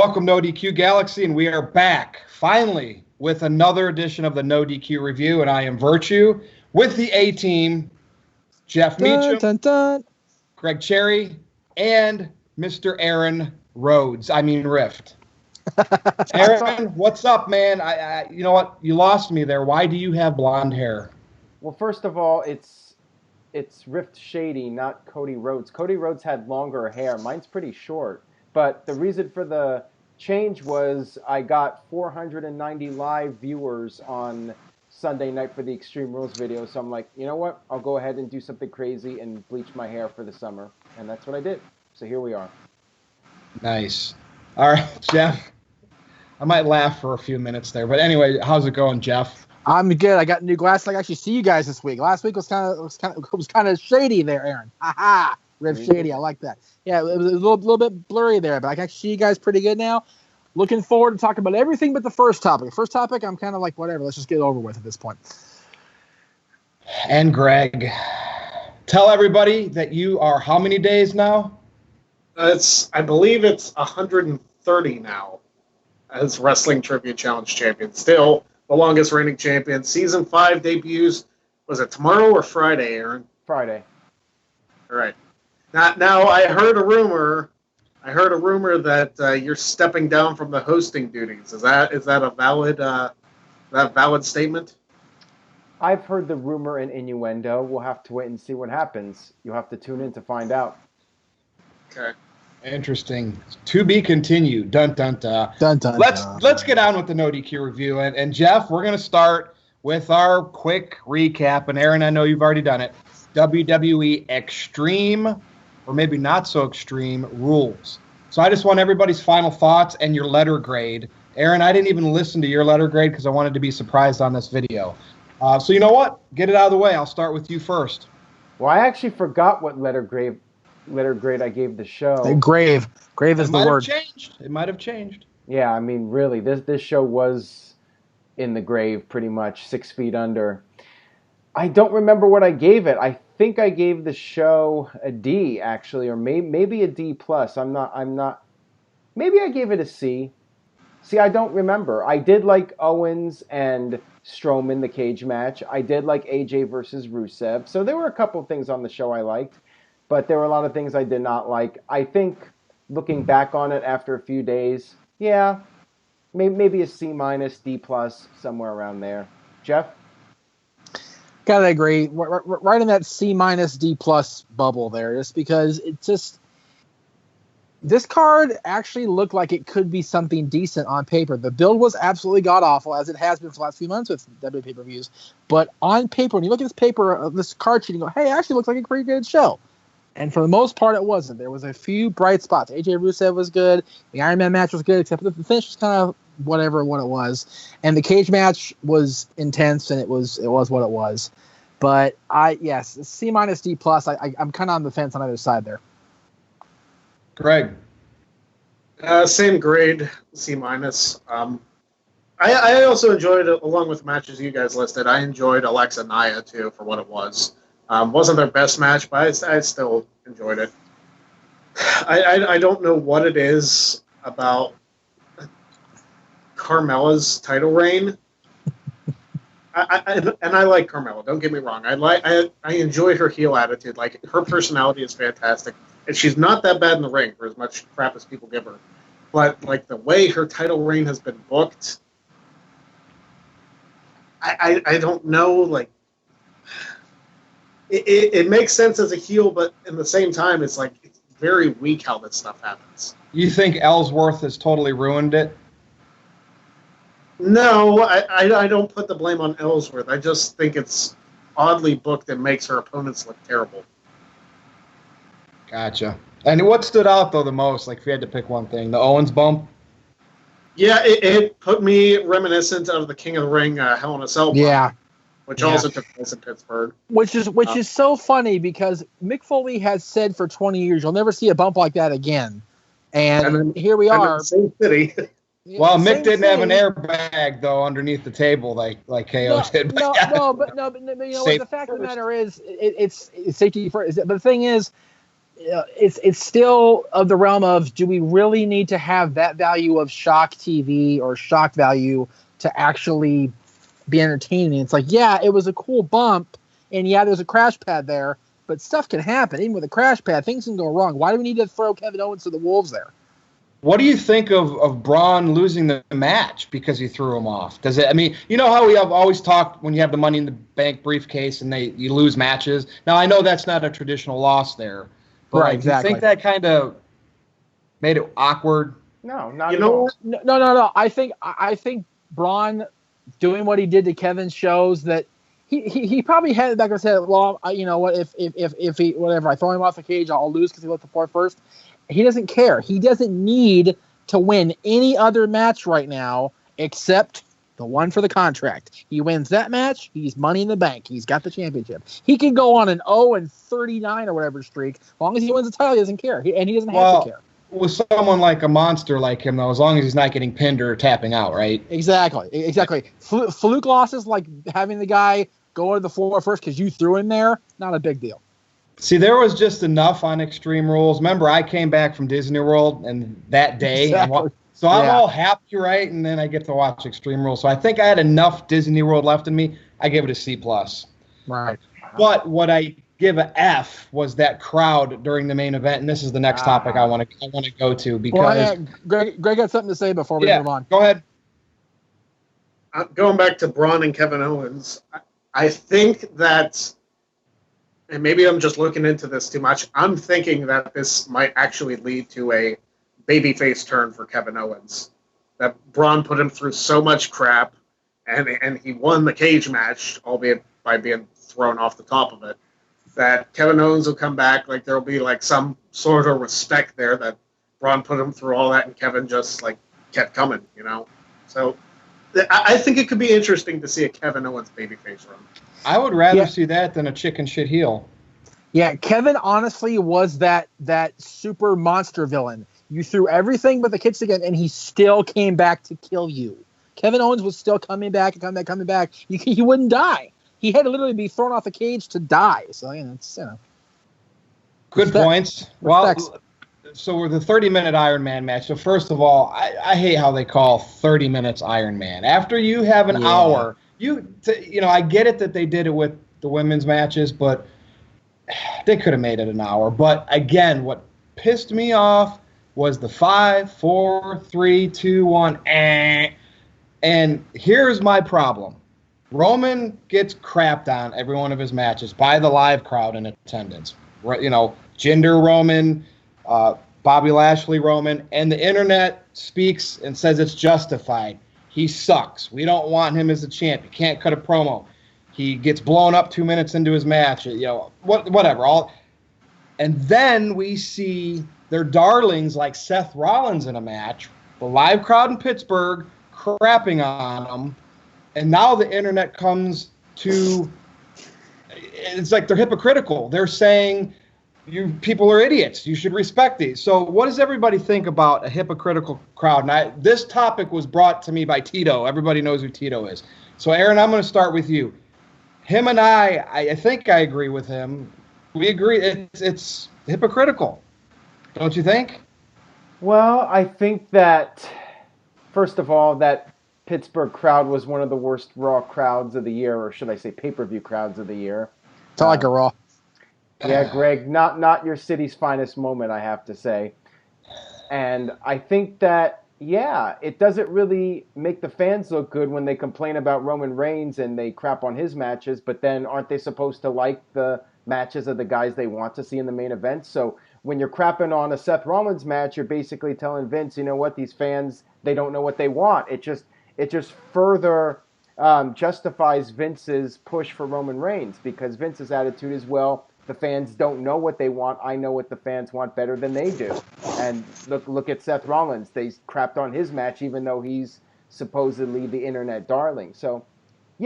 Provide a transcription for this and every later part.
Welcome, NoDQ Galaxy, and we are back, finally, with another edition of the NoDQ Review, and I am Virtue, with the A-Team, Jeff Meacham, Greg Cherry, and Mr. Aaron Rhodes. Rift. Aaron, what's up, man? You know what? You lost me there. Why do you have blonde hair? Well, first of all, it's Rift Shady, not Cody Rhodes. Cody Rhodes had longer hair. Mine's pretty short. But the reason for the change was I got 490 live viewers on Sunday night for the Extreme Rules video. So I'm like, you know what? I'll go ahead and do something crazy and bleach my hair for the summer. And that's what I did. So here we are. Nice. All right, Jeff. I might laugh for a few minutes there. But anyway, how's it going, Jeff? I'm good. I got new glasses. I can actually see you guys this week. Last week was kind of shady there, Aaron. Ha. Rift Shady, I like that. Yeah, it was a little bit blurry there, but I can actually see you guys pretty good now. Looking forward to talking about everything but the first topic. First topic, I'm kind of like, whatever, let's just get it over with at this point. And Greg, tell everybody that you are how many days now? I believe it's 130 now as Wrestling Trivia Challenge champion. Still the longest reigning champion. Season 5 debuts, was it tomorrow or Friday, Aaron? Friday. All right. Now I heard a rumor that you're stepping down from the hosting duties. Is that a valid statement? I've heard the rumor and innuendo. We'll have to wait and see what happens. You'll have to tune in to find out. Okay. Interesting. To be continued. Dun dun dun. Dun, dun, Let's get on with the NoDQ review. And Jeff, we're going to start with our quick recap. And Aaron, I know you've already done it. WWE Extreme, or maybe not so extreme, rules. So I just want everybody's final thoughts and your letter grade. Aaron, I didn't even listen to your letter grade because I wanted to be surprised on this video. So you know what? Get it out of the way. I'll start with you first. Well, I actually forgot what letter grade I gave the show. Grave is the word. It might have changed. Yeah, really, this show was in the grave pretty much, 6 feet under. I don't remember what I gave it. I think I gave the show a D, actually, or maybe a D+. I'm not. Maybe I gave it a C. See, I don't remember. I did like Owens and Strowman, the cage match. I did like AJ versus Rusev. So there were a couple of things on the show I liked, but there were a lot of things I did not like. I think, looking back on it after a few days, yeah, maybe a C-, D+, somewhere around there. Jeff? Gotta agree. Right in that C-, D+ bubble there, just because this card actually looked like it could be something decent on paper. The build was absolutely god-awful, as it has been for the last few months with WWE pay-per-views. But on paper, when you look at this paper, this card sheet, and go, hey, it actually looks like a pretty good show. And for the most part, it wasn't. There was a few bright spots. AJ Rusev was good. The Iron Man match was good, except the finish was kind of whatever what it was. And the cage match was intense, and it was what it was. But yes, C-, D+. I'm kind of on the fence on either side there. Greg. Same grade, C-. I also enjoyed it, along with matches you guys listed. I enjoyed Alexa Nia too for what it was. Wasn't their best match, but I still enjoyed it. I don't know what it is about Carmella's title reign. I like Carmella. Don't get me wrong. I enjoy her heel attitude. Like, her personality is fantastic, and she's not that bad in the ring for as much crap as people give her. But like the way her title reign has been booked, I don't know. Like, it makes sense as a heel, but in the same time, it's very weak how this stuff happens. You think Ellsworth has totally ruined it? No, I don't put the blame on Ellsworth. I just think it's oddly booked and makes her opponents look terrible. Gotcha. And what stood out, though, the most, like if you had to pick one thing, the Owens bump? Yeah, it put me reminiscent of the King of the Ring Hell in a Cell bump. Yeah. Which also took place in Pittsburgh. Which is so funny because Mick Foley has said for 20 years, you'll never see a bump like that again. And here we are. Same city. Well, Mick didn't have an airbag though underneath the table like KO did. But you know what, the fact of the matter is, it's safety first. But the thing is, it's still of the realm of, do we really need to have that value of shock TV or shock value to actually be entertaining? It's like, yeah, it was a cool bump, and yeah, there's a crash pad there, but stuff can happen. Even with a crash pad, things can go wrong. Why do we need to throw Kevin Owens to the wolves there? What do you think of Braun losing the match because he threw him off? Does it? I mean, you know how we have always talked when you have the Money in the Bank briefcase and you lose matches. Now I know that's not a traditional loss there, but right, exactly. Do you think that kind of made it awkward? No, not at all. No. I think Braun doing what he did to Kevin shows that he probably had it back in his head. Well, you know what? If he whatever, I throw him off the cage, I'll lose because he looked the floor first. He doesn't care. He doesn't need to win any other match right now except the one for the contract. He wins that match, he's Money in the Bank. He's got the championship. He can go on an 0-39 or whatever streak. As long as he wins the title, he doesn't care. He doesn't have to care. With someone like a monster like him, though, as long as he's not getting pinned or tapping out, right? Exactly. Fluke losses, like having the guy go to the floor first because you threw him there, not a big deal. See, there was just enough on Extreme Rules. Remember, I came back from Disney World and that day. Exactly. So I'm all happy, right? And then I get to watch Extreme Rules. So I think I had enough Disney World left in me. I gave it a C+. Right. But what I give a F was that crowd during the main event. And this is the next topic I want to go to because Greg got something to say before we move on. Go ahead. Going back to Braun and Kevin Owens, I think that, and maybe I'm just looking into this too much, I'm thinking that this might actually lead to a babyface turn for Kevin Owens. That Braun put him through so much crap, and he won the cage match, albeit by being thrown off the top of it, that Kevin Owens will come back, like there'll be like some sort of respect there that Braun put him through all that, and Kevin just like kept coming, you know? So I think it could be interesting to see a Kevin Owens babyface run. I would rather see that than a chicken shit heel. Yeah, Kevin honestly was that super monster villain. You threw everything but the kids again, and he still came back to kill you. Kevin Owens was still coming back. He wouldn't die. He had to literally be thrown off the cage to die. So, it's, Good points. Well, so we're the 30-minute Iron Man match. So first of all, I hate how they call 30 minutes Iron Man. After you have an hour, I get it that they did it with the women's matches, but they could have made it an hour. But again, what pissed me off was the 5, 4, 3, 2, 1, and here's my problem. Roman gets crapped on every one of his matches by the live crowd in attendance. Jinder Roman, Bobby Lashley Roman, and the internet speaks and says it's justified. He sucks. We don't want him as a champ. He can't cut a promo. He gets blown up 2 minutes into his match. Whatever. And then we see their darlings like Seth Rollins in a match, the live crowd in Pittsburgh crapping on him, and now the internet comes to. It's like they're hypocritical. They're saying, you people are idiots. You should respect these. So what does everybody think about a hypocritical crowd? And this topic was brought to me by Tito. Everybody knows who Tito is. So, Aaron, I'm going to start with you. Him and I think I agree with him. We agree it's hypocritical. Don't you think? Well, I think that, first of all, that Pittsburgh crowd was one of the worst Raw crowds of the year, or should I say pay-per-view crowds of the year. It's not like a Raw. Yeah, Greg, not your city's finest moment, I have to say. And I think that, it doesn't really make the fans look good when they complain about Roman Reigns and they crap on his matches, but then aren't they supposed to like the matches of the guys they want to see in the main event? So when you're crapping on a Seth Rollins match, you're basically telling Vince, you know what, these fans, they don't know what they want. It just further justifies Vince's push for Roman Reigns, because Vince's attitude is, well, the fans don't know what they want. I know what the fans want better than they do. And look at Seth Rollins. They crapped on his match, even though he's supposedly the internet darling. So,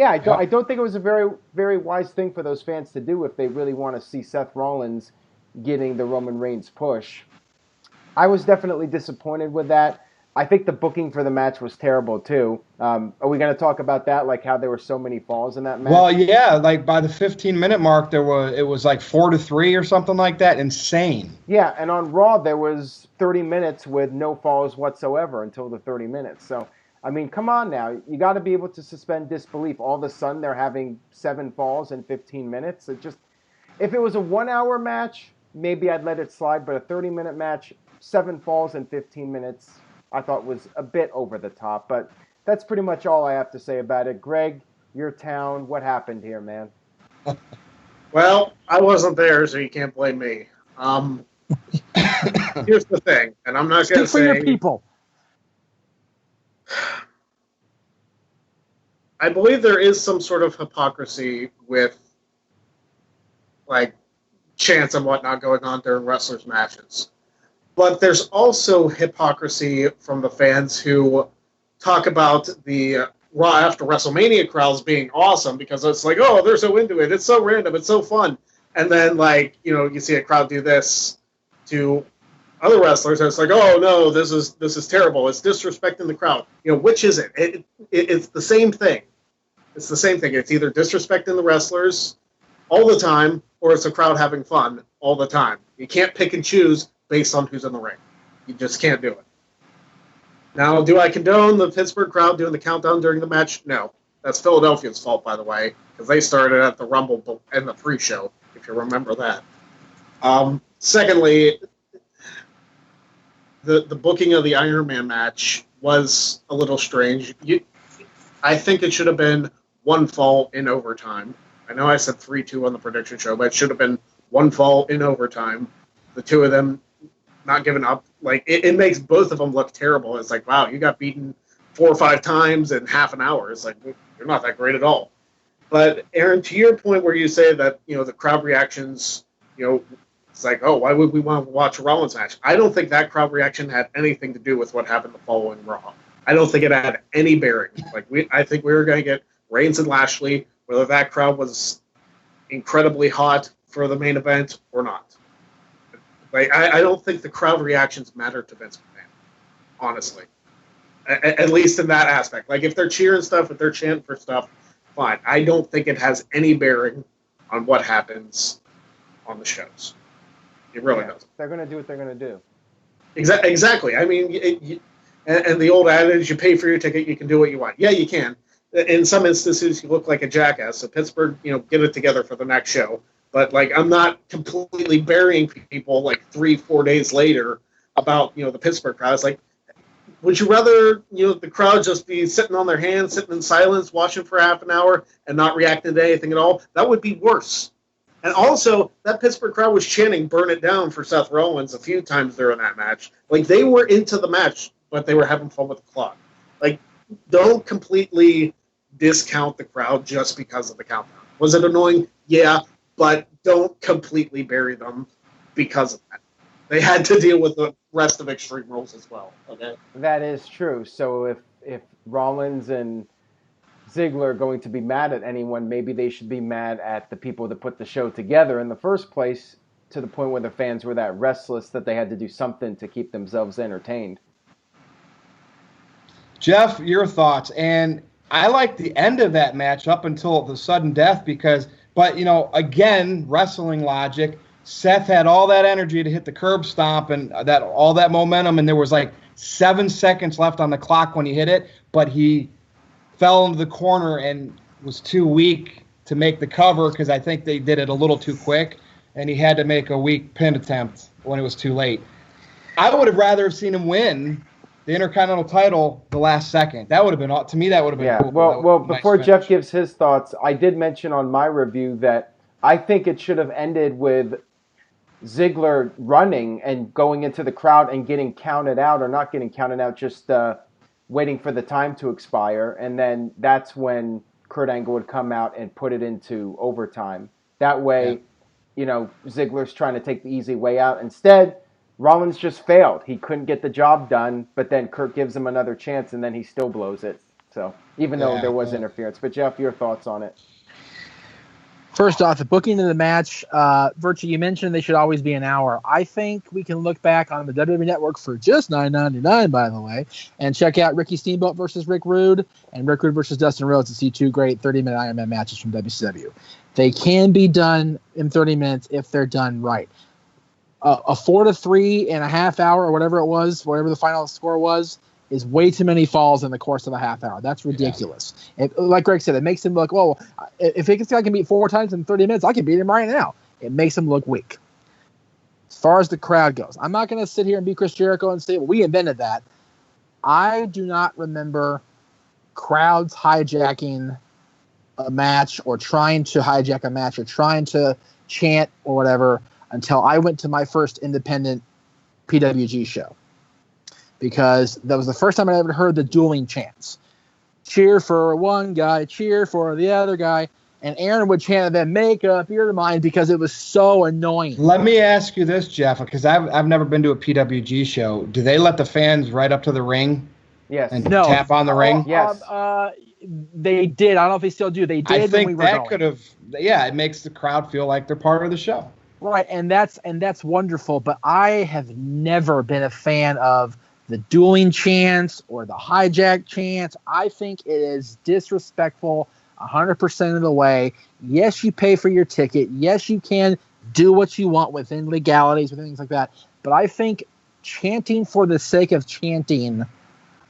I don't think it was a very, very wise thing for those fans to do if they really want to see Seth Rollins getting the Roman Reigns push. I was definitely disappointed with that. I think the booking for the match was terrible too. Are we going to talk about that? Like how there were so many falls in that match? Well, yeah, like by the 15-minute mark, it was like 4-3 or something like that. Insane. Yeah, and on Raw there was 30 minutes with no falls whatsoever until the 30 minutes. So, I mean, come on now. You got to be able to suspend disbelief. All of a sudden they're having 7 falls in 15 minutes. If it was a 1-hour match, maybe I'd let it slide, but a 30-minute match, 7 falls in 15 minutes, I thought was a bit over the top. But that's pretty much all I have to say about it. Greg, your town, what happened here, man? Well, I wasn't there, so you can't blame me. Here's the thing, and I'm not going to say... Speak for your people. I believe there is some sort of hypocrisy with, like, chants and whatnot going on during wrestlers' matches. But there's also hypocrisy from the fans who talk about the Raw after WrestleMania crowds being awesome because it's like, oh, they're so into it. It's so random. It's so fun. And then, like, you know, you see a crowd do this to other wrestlers, and it's like, oh, no, this is terrible. It's disrespecting the crowd. You know, which is it? It's the same thing. It's the same thing. It's either disrespecting the wrestlers all the time or it's a crowd having fun all the time. You can't pick and choose based on who's in the ring. You just can't do it. Now, do I condone the Pittsburgh crowd doing the countdown during the match? No. That's Philadelphia's fault, by the way, because they started at the Rumble and the pre-show, if you remember that. Secondly, the booking of the Iron Man match was a little strange. I think it should have been 1 fall in overtime. I know I said 3-2 on the prediction show, but it should have been 1 fall in overtime. The two of them not giving up. Like, it makes both of them look terrible. It's like, wow, you got beaten 4 or 5 times in half an hour. It's like, you're not that great at all. But, Aaron, to your point where you say that, you know, the crowd reactions, you know, it's like, oh, why would we want to watch a Rollins match? I don't think that crowd reaction had anything to do with what happened the following Raw. I don't think it had any bearing. Like, I think we were going to get Reigns and Lashley, whether that crowd was incredibly hot for the main event or not. Like, I don't think the crowd reactions matter to Vince McMahon, honestly. At least in that aspect. Like, if they're cheering stuff, if they're chanting for stuff, fine. I don't think it has any bearing on what happens on the shows. It really doesn't. They're going to do what they're going to do. Exactly. I mean, and the old adage, you pay for your ticket, you can do what you want. Yeah, you can. In some instances, you look like a jackass. So Pittsburgh, you know, get it together for the next show. But, like, I'm not completely burying people, like, 3-4 days later about, you know, the Pittsburgh crowd. It's like, would you rather, you know, the crowd just be sitting on their hands, sitting in silence, watching for half an hour and not reacting to anything at all? That would be worse. And also, that Pittsburgh crowd was chanting "Burn It Down" for Seth Rollins a few times during that match. Like, they were into the match, but they were having fun with the clock. Like, don't completely discount the crowd just because of the countdown. Was it annoying? Yeah, but don't completely bury them because of that. They had to deal with the rest of Extreme Rules as well. Okay, that is true. So if Rollins and Ziggler are going to be mad at anyone, maybe they should be mad at the people that put the show together in the first place, to the point where the fans were that restless that they had to do something to keep themselves entertained. Jeff, your thoughts? And I like the end of that match up until the sudden death but, you know, again, wrestling logic, Seth had all that energy to hit the curb stomp and all that momentum, and there was like 7 seconds left on the clock when he hit it, but he fell into the corner and was too weak to make the cover because I think they did it a little too quick, and he had to make a weak pin attempt when it was too late. I would have rather have seen him win the Intercontinental title the last second. That would have been, to me, that would have been cool. Well, before Jeff gives his thoughts, I did mention on my review that I think it should have ended with Ziggler running and going into the crowd and getting counted out, or not getting counted out, just waiting for the time to expire. And then that's when Kurt Angle would come out and put it into overtime. That way, you know, Ziggler's trying to take the easy way out. Instead, Rollins just failed. He couldn't get the job done, but then Kurt gives him another chance, and then he still blows it. So, even though there was interference. But, Jeff, your thoughts on it? First off, the booking of the match, Virtue, you mentioned they should always be an hour. I think we can look back on the WWE Network for just $9.99, by the way, and check out Ricky Steamboat versus Rick Rude and Rick Rude versus Dustin Rhodes to see two great 30-minute Iron Man matches from WCW. They can be done in 30 minutes if they're done right. A 4 to 3.5 hour or whatever it was, whatever the final score was, is way too many falls in the course of a half hour. That's ridiculous. Yeah. Like Greg said, it makes him look, well, if I can beat 4 times in 30 minutes, I can beat him right now. It makes him look weak. As far as the crowd goes, I'm not going to sit here and be Chris Jericho and say, well, we invented that. I do not remember crowds hijacking a match or trying to hijack a match or trying to chant or whatever until I went to my first independent PWG show. Because that was the first time I ever heard the dueling chants. Cheer for one guy, cheer for the other guy. And Aaron would chant them, make up your mind, because it was so annoying. Let me ask you this, Jeff, because I've never been to a PWG show. Do they let the fans right up to the ring? Yes. And tap on the ring? Yes. They did. I don't know if they still do. They did. I think when we were that going. could have. Yeah, it makes the crowd feel like they're part of the show. Right, and that's wonderful. But I have never been a fan of the dueling chants or the hijack chants. I think it is disrespectful 100% of the way. Yes, you pay for your ticket. Yes, you can do what you want within legalities, within things like that. But I think chanting for the sake of chanting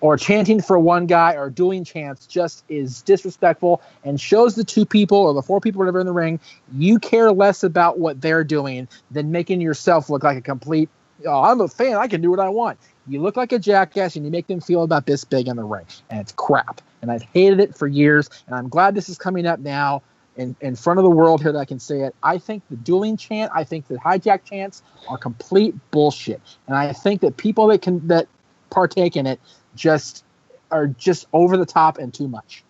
or chanting for one guy or doing chants just is disrespectful and shows the 2 people or the 4 people, whatever, in the ring, you care less about what they're doing than making yourself look like a complete, oh, I'm a fan, I can do what I want. You look like a jackass, and you make them feel about this big in the ring, and it's crap. And I've hated it for years, and I'm glad this is coming up now in front of the world here that I can say it. I think the dueling chant, I think the hijack chants are complete bullshit, and I think that people that partake in it are just over the top and too much.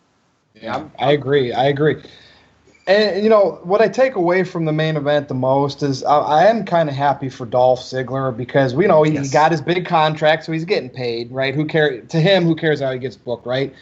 Yeah, I agree. And, you know, what I take away from the main event the most is I am kind of happy for Dolph Ziggler because we know he got his big contract, so he's getting paid, right? Who cares how he gets booked, right?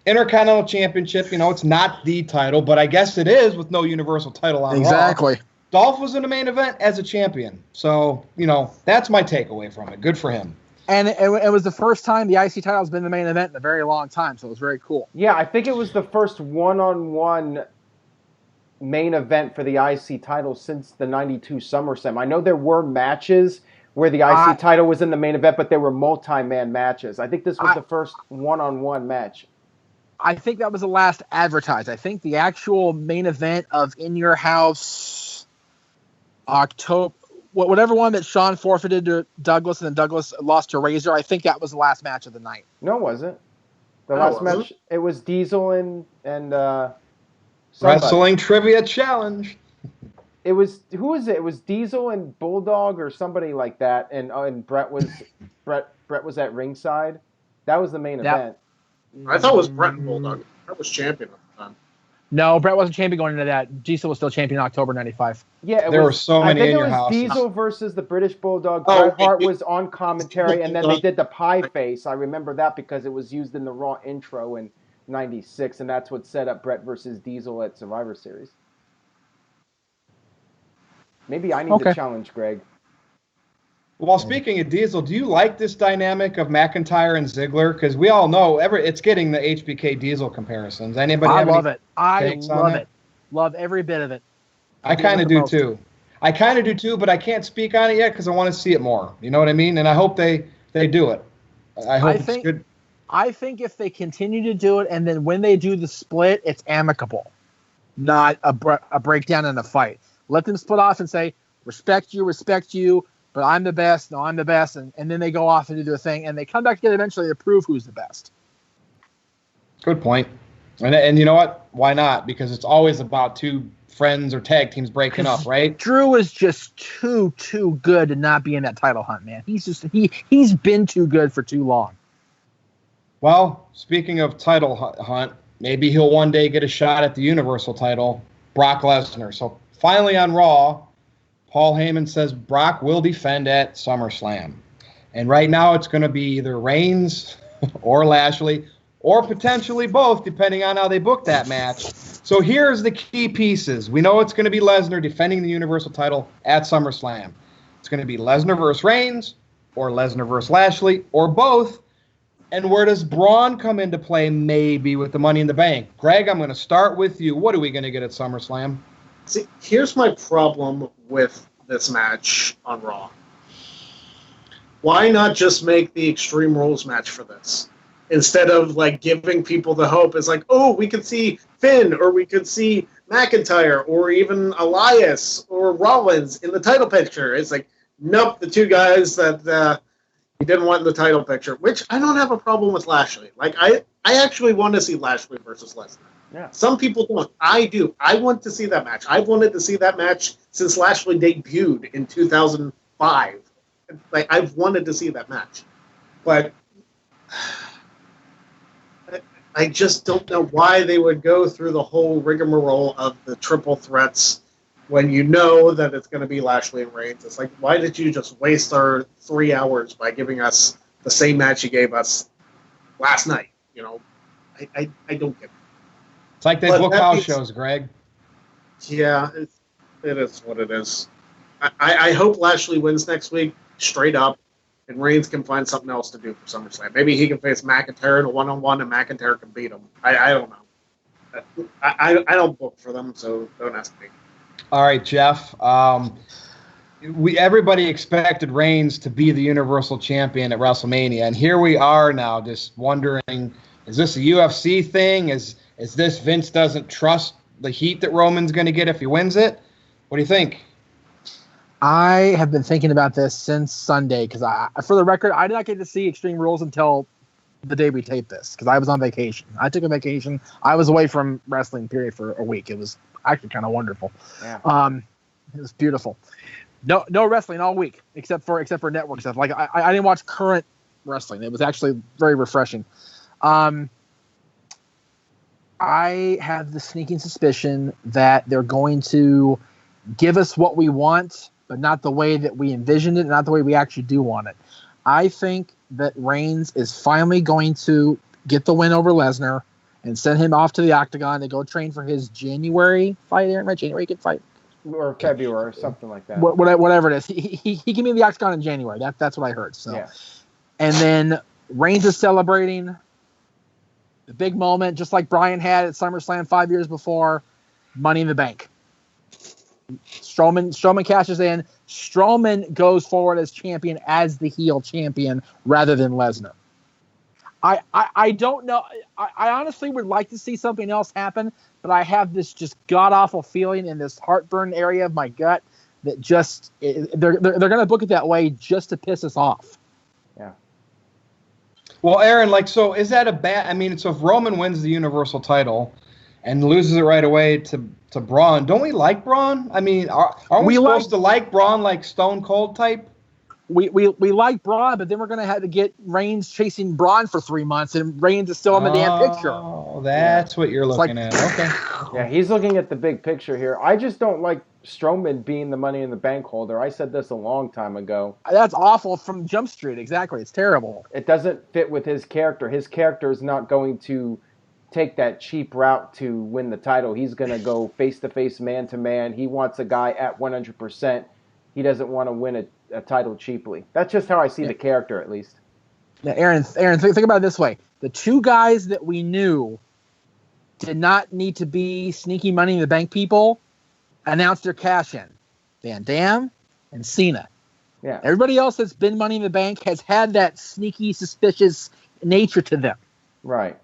Intercontinental Championship, you know, it's not the title, but I guess it is with no Universal title on Exactly. Raw. Dolph was in the main event as a champion. So, you know, that's my takeaway from it. Good for him. And it was the first time the IC title has been the main event in a very long time, so it was very cool. Yeah, I think it was the first one-on-one main event for the IC title since the 92 SummerSlam. I know there were matches where the IC title was in the main event, but they were multi-man matches. I think this was the first one-on-one match. I think that was the last advertised. I think the actual main event of In Your House October, whatever one that Shawn forfeited to Douglas and then Douglas lost to Razor, I think that was the last match of the night. No, it wasn't. The last match, it was Diesel and Wrestling Trivia Challenge. It was, who was it? It was Diesel and Bulldog or somebody like that, and Brett was at ringside. That was the main event. I thought it was Brett and Bulldog. Brett was champion at the time. No, Brett wasn't champion going into that. Diesel was still champion in October '95. Yeah, there were so many in your house. I think it was Diesel versus the British Bulldog. Bret Hart was on commentary, and then they did the pie face. I remember that because it was used in the Raw intro in '96, and that's what set up Brett versus Diesel at Survivor Series. Maybe I need to challenge Greg. Well, speaking of Diesel, do you like this dynamic of McIntyre and Ziggler? Because we all know it's getting the HBK Diesel comparisons. Anybody? I love it. I love it. Love every bit of it. I kind of do too. But I can't speak on it yet because I want to see it more. You know what I mean? And I hope they do it. I hope it's good. I think if they continue to do it, and then when they do the split, it's amicable, not a breakdown and a fight. Let them split off and say, respect you, but I'm the best. No, I'm the best. And then they go off and do their thing, and they come back together eventually to prove who's the best. Good point. And you know what? Why not? Because it's always about two friends or tag teams breaking up, right? Drew is just too good to not be in that title hunt, man. He's been too good for too long. Well, speaking of title hunt, maybe he'll one day get a shot at the Universal title, Brock Lesnar. So finally on Raw, Paul Heyman says Brock will defend at SummerSlam. And right now it's going to be either Reigns or Lashley or potentially both, depending on how they book that match. So here's the key pieces. We know it's going to be Lesnar defending the Universal title at SummerSlam. It's going to be Lesnar versus Reigns, or Lesnar versus Lashley, or both. And where does Braun come into play? Maybe with the Money in the Bank. Greg, I'm going to start with you. What are we going to get at SummerSlam? See, here's my problem with this match on Raw. Why not just make the Extreme Rules match for this? Instead of, like, giving people the hope. It's like, oh, we could see Finn, or we could see McIntyre, or even Elias, or Rollins in the title picture. It's like, nope, the two guys that you didn't want in the title picture, which I don't have a problem with Lashley. Like, I actually want to see Lashley versus Lesnar. Yeah. Some people don't. I do. I want to see that match. I've wanted to see that match since Lashley debuted in 2005. Like, I've wanted to see that match. But I just don't know why they would go through the whole rigmarole of the triple threats when you know that it's going to be Lashley and Reigns. It's like, why did you just waste our 3 hours by giving us the same match you gave us last night? You know, I don't get it. It's like they book house shows, Greg. Yeah, it is what it is. I hope Lashley wins next week, straight up, and Reigns can find something else to do for SummerSlam. Maybe he can face McIntyre in a one-on-one, and McIntyre can beat him. I don't know. I don't book for them, so don't ask me. All right, Jeff. Everybody expected Reigns to be the Universal Champion at WrestleMania, and here we are now, just wondering: is this a UFC thing? Is this Vince doesn't trust the heat that Roman's going to get if he wins it? What do you think? I have been thinking about this since Sunday because, for the record, I did not get to see Extreme Rules until the day we taped this because I was on vacation. I took a vacation. I was away from wrestling, period, for a week. It was actually kind of wonderful. Yeah. It was beautiful. No wrestling all week except for network stuff. Like I didn't watch current wrestling. It was actually very refreshing. I have the sneaking suspicion that they're going to give us what we want, but not the way that we envisioned it, not the way we actually do want it. I think that Reigns is finally going to get the win over Lesnar and send him off to the Octagon to go train for his January fight. Right? January kid fight. Or February, or something like that. Whatever it is. He can be in the Octagon in January. That's what I heard. So, yeah. And then Reigns is celebrating the big moment, just like Bryan had at SummerSlam 5 years before, Money in the Bank. Strowman cashes in. Strowman goes forward as champion, as the heel champion, rather than Lesnar. I don't know. I honestly would like to see something else happen, but I have this just god-awful feeling in this heartburn area of my gut that just they're going to book it that way just to piss us off. Yeah. Well, Aaron, so is that a bad? I mean, so if Roman wins the Universal title and loses it right away to Braun, don't we like Braun? I mean, aren't we supposed to like Braun like Stone Cold type? We like Braun, but then we're going to have to get Reigns chasing Braun for 3 months, and Reigns is still in the damn picture. Oh, that's what you're looking at. Okay. Yeah, he's looking at the big picture here. I just don't like Strowman being the Money in the Bank holder. I said this a long time ago. That's awful from Jump Street. Exactly. It's terrible. It doesn't fit with his character. His character is not going to take that cheap route to win the title. He's going to go face-to-face, man-to-man. He wants a guy at 100%. He doesn't want to win a title cheaply. That's just how I see the character, at least. Now, Aaron, think about it this way. The two guys that we knew did not need to be sneaky Money in the Bank people announced their cash-in. Van Dam and Cena. Yeah. Everybody else that's been Money in the Bank has had that sneaky, suspicious nature to them. Right.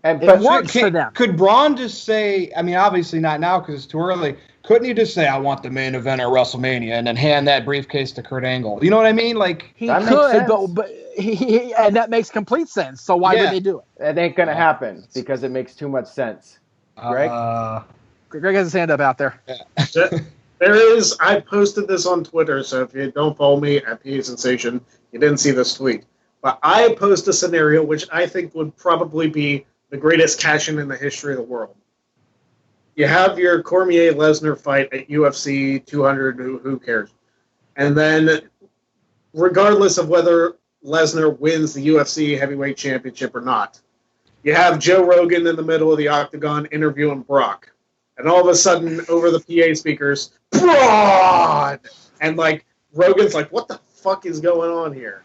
But it works for them. Could Braun just say, I mean, obviously not now because it's too early, couldn't he just say, I want the main event at WrestleMania and then hand that briefcase to Kurt Angle? You know what I mean? Like he could, but and that makes complete sense. So why would they do it? It ain't going to happen because it makes too much sense. Greg? Greg has his hand up out there. There is, I posted this on Twitter, so if you don't follow me at PA Sensation, you didn't see this tweet. But I posed a scenario which I think would probably be the greatest cash-in the history of the world. You have your Cormier-Lesnar fight at UFC 200, who cares? And then, regardless of whether Lesnar wins the UFC Heavyweight Championship or not, You have Joe Rogan in the middle of the octagon interviewing Brock. And all of a sudden, over the PA speakers, Braun! And, like, Rogan's like, what the fuck is going on here?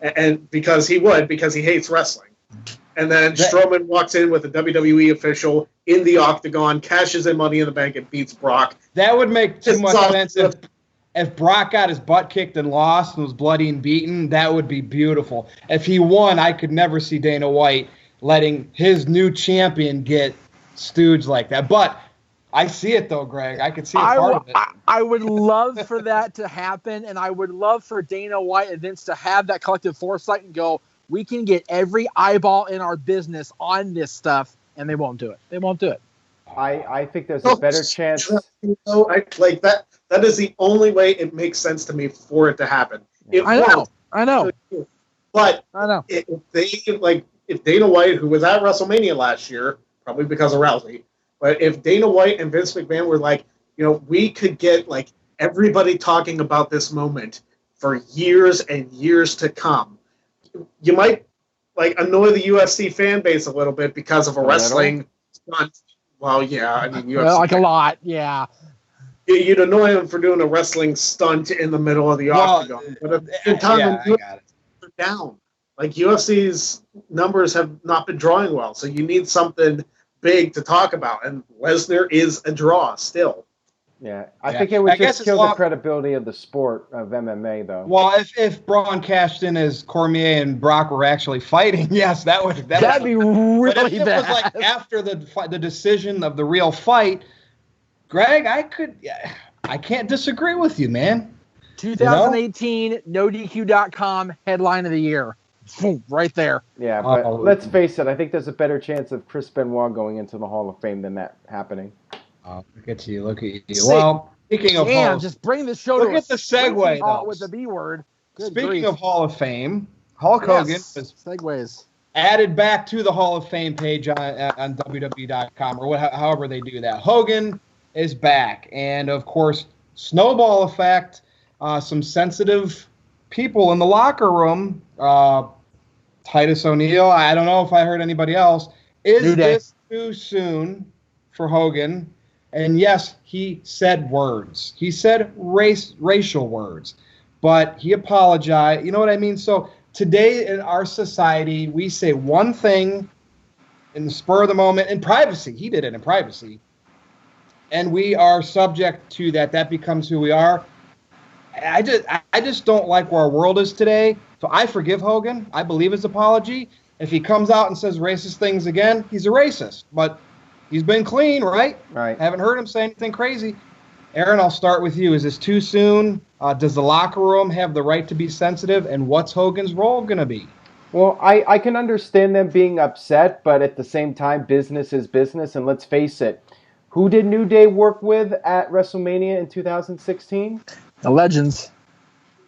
And because he hates wrestling. And then Strowman walks in with a WWE official in the octagon, cashes in Money in the Bank, and beats Brock. That would make too much sense if Brock got his butt kicked and lost and was bloody and beaten. That would be beautiful. If he won, I could never see Dana White letting his new champion get stooged like that. But I see it, though, Greg. I could see part of it. I would love for that to happen, and I would love for Dana White and Vince to have that collective foresight and go, we can get every eyeball in our business on this stuff, and they won't do it. They won't do it. I think there's a better chance. Like that. That is the only way it makes sense to me for it to happen. I know. But I know. If Dana White, who was at WrestleMania last year, probably because of Rousey, but if Dana White and Vince McMahon were like, we could get like everybody talking about this moment for years and years to come, you might like annoy the UFC fan base a little bit because of a wrestling stunt. Well, yeah, I mean, UFC like a lot, yeah. You'd annoy them for doing a wrestling stunt in the middle of the octagon, but at the same time, they're down. Like UFC's numbers have not been drawing well, so you need something big to talk about, and Lesnar is a draw still. Yeah, I think it would just kill the credibility of the sport of MMA, though. Well, if Braun cashed in as Cormier and Brock were actually fighting, yes, that'd be really bad. But if it was like after the decision of the real fight, Greg, I can't disagree with you, man. 2018 NoDQ.com headline of the year. Boom, right there. Yeah, but let's face it, I think there's a better chance of Chris Benoit going into the Hall of Fame than that happening. Look at you. Well, speaking of just bring the show to the segue, though. With the B word. Speaking of Hall of Fame, Hulk Hogan was segues added back to the Hall of Fame page on WWE.com or however they do that. Hogan is back, and of course, snowball effect. Some sensitive people in the locker room. Titus O'Neil. I don't know if I heard anybody else. Is this too soon for Hogan? And yes, he said words. He said racial words, but he apologized. You know what I mean? So today in our society, we say one thing in the spur of the moment in privacy. He did it in privacy. And we are subject to that. That becomes who we are. I just don't like where our world is today. So I forgive Hogan. I believe his apology. If he comes out and says racist things again, he's a racist. But he's been clean, right? Right. I haven't heard him say anything crazy. Aaron, I'll start with you. Is this too soon? Does the locker room have the right to be sensitive? And what's Hogan's role going to be? Well, I can understand them being upset, but at the same time, business is business. And let's face it, who did New Day work with at WrestleMania in 2016? The legends.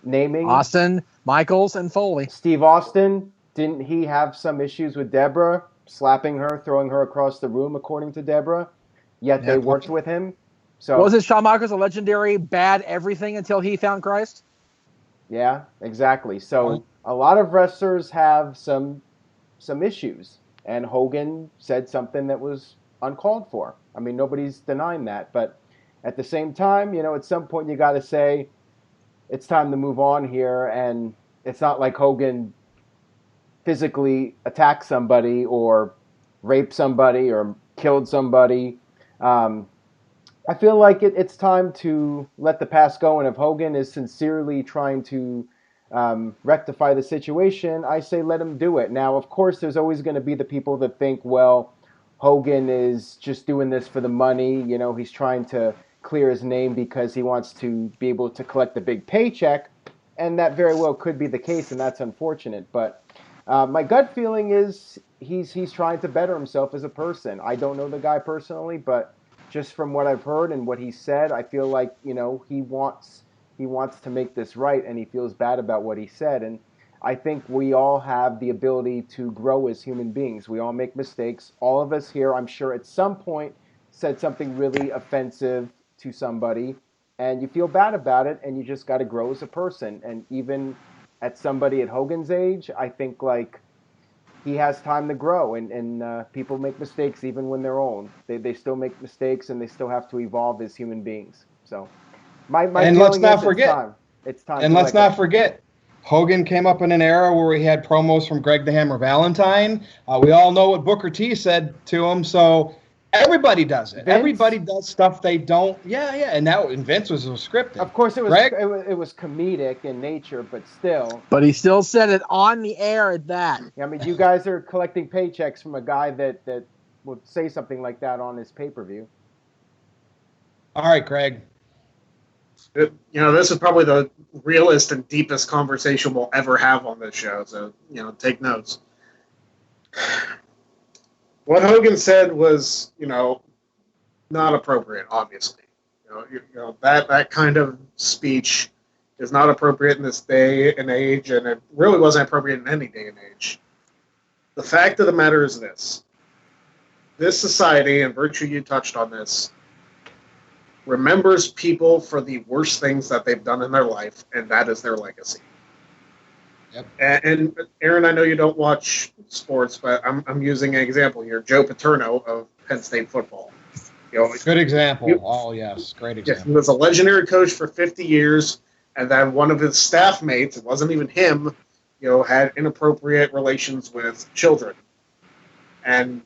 Naming? Austin, Michaels, and Foley. Steve Austin, didn't he have some issues with Deborah? Slapping her, throwing her across the room, according to Deborah. Yet they worked with him. So wasn't Shawn Michaels a legendary bad everything until he found Christ? Yeah, exactly. So a lot of wrestlers have some issues, and Hogan said something that was uncalled for. I mean, nobody's denying that, but at the same time, at some point you got to say it's time to move on here, and it's not like Hogan physically attacked somebody or raped somebody or killed somebody. I feel like it's time to let the past go, and if Hogan is sincerely trying to rectify the situation, I say let him do it. Now, of course, there's always going to be the people that think, well, Hogan is just doing this for the money. He's trying to clear his name because he wants to be able to collect the big paycheck, and that very well could be the case, and that's unfortunate. But my gut feeling is he's trying to better himself as a person. I don't know the guy personally, but just from what I've heard and what he said, I feel like he wants to make this right, and he feels bad about what he said. And I think we all have the ability to grow as human beings. We all make mistakes. All of us here, I'm sure, at some point said something really offensive to somebody, and you feel bad about it, and you just got to grow as a person. And even at somebody at Hogan's age, I think he has time to grow, and people make mistakes even when they're old. They still make mistakes, and they still have to evolve as human beings. So my And let's feeling not is forget, it's time. and to let's let go. not forget, Hogan came up in an era where we had promos from Greg the Hammer Valentine. We all know what Booker T said to him, so everybody does it. Vince? Everybody does stuff they don't. Yeah, and Vince was scripted. Of course, Greg? it was comedic in nature, but still. But he still said it on the air at that. I mean, you guys are collecting paychecks from a guy that would say something like that on his pay-per-view. All right, Greg. This is probably the realest and deepest conversation we'll ever have on this show. So, take notes. What Hogan said was, not appropriate, obviously. That kind of speech is not appropriate in this day and age, and it really wasn't appropriate in any day and age. The fact of the matter is this. This society, and Virtue, you touched on this, remembers people for the worst things that they've done in their life, and that is their legacy. Yep. And Aaron, I know you don't watch sports, but I'm using an example here. Joe Paterno of Penn State football. Good example. Yes, great example. He was a legendary coach for 50 years, and then one of his staff mates, it wasn't even him, had inappropriate relations with children. And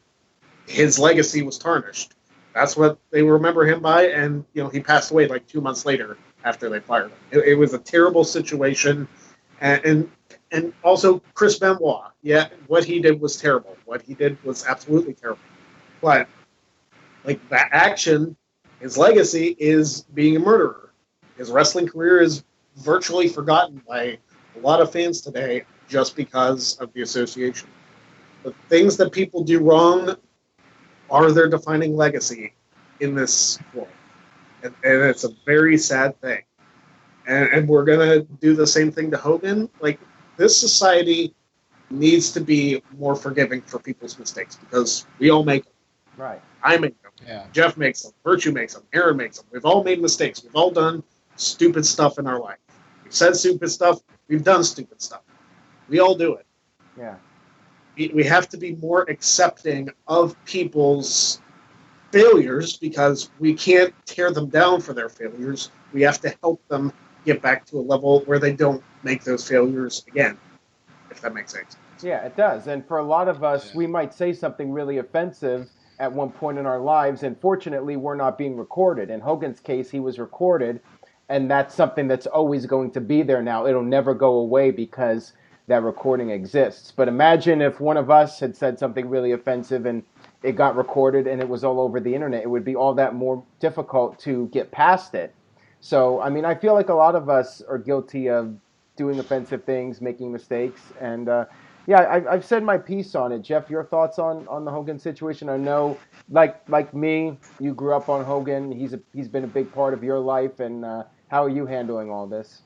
his legacy was tarnished. That's what they remember him by, and he passed away like 2 months later after they fired him. It was a terrible situation, and also Chris Benoit. Yeah, what he did was terrible. What he did was absolutely terrible. But that action, his legacy is being a murderer. His wrestling career is virtually forgotten by a lot of fans today just because of the association. The things that people do wrong are their defining legacy in this world. And it's a very sad thing. And we're going to do the same thing to Hogan. This society needs to be more forgiving for people's mistakes because we all make them. Right. I make them. Yeah. Jeff makes them. Virtue makes them. Aaron makes them. We've all made mistakes. We've all done stupid stuff in our life. We've said stupid stuff. We've done stupid stuff. We all do it. Yeah. We have to be more accepting of people's failures because we can't tear them down for their failures. We have to help them get back to a level where they don't make those failures again, if that makes sense. Yeah, it does. And for a lot of us, we might say something really offensive at one point in our lives, and fortunately, we're not being recorded. In Hogan's case, he was recorded, and that's something that's always going to be there now. It'll never go away because that recording exists. But imagine if one of us had said something really offensive and it got recorded and it was all over the internet. It would be all that more difficult to get past it. So, I mean, I feel like a lot of us are guilty of doing offensive things, making mistakes, and I've said my piece on it. Jeff, your thoughts on the Hogan situation? I know, like me, you grew up on Hogan. He's been a big part of your life, and how are you handling all this?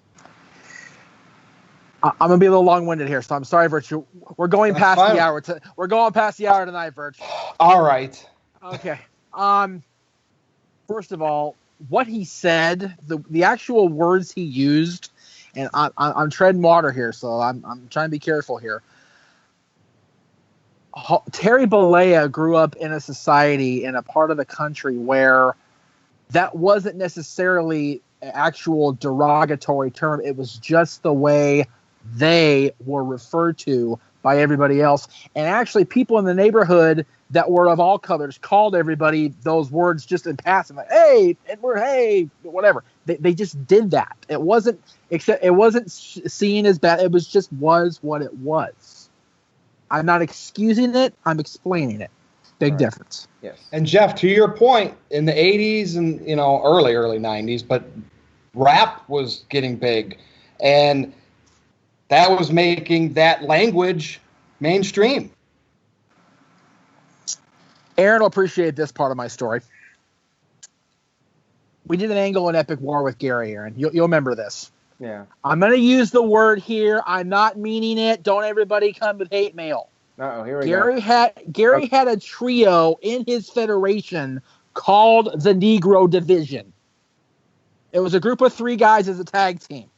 I'm gonna be a little long-winded here, so I'm sorry, Virtue. We're going past the hour. We're going past the hour tonight, Virtue. All right. Okay. First of all, what he said, the actual words he used, and I'm treading water here, so I'm trying to be careful here. Terry Bollea grew up in a society in a part of the country where that wasn't necessarily an actual derogatory term. It was just the way they were referred to by everybody else. And actually, people in the neighborhood that were of all colors called everybody those words just in passing, like, hey, Edward, hey, whatever. They just did that. It wasn't seen as bad. It was what it was. I'm not excusing it. I'm explaining it. Big difference. Yes. And Jeff, to your point, in the 80s and early 90s, but rap was getting big, and that was making that language mainstream. Aaron will appreciate this part of my story. We did an Angle and Epic War with Gary, Aaron. You'll remember this. Yeah. I'm going to use the word here. I'm not meaning it. Don't everybody come with hate mail. Uh-oh, here we go. Gary had a trio in his federation called the Negro Division. It was a group of 3 guys as a tag team.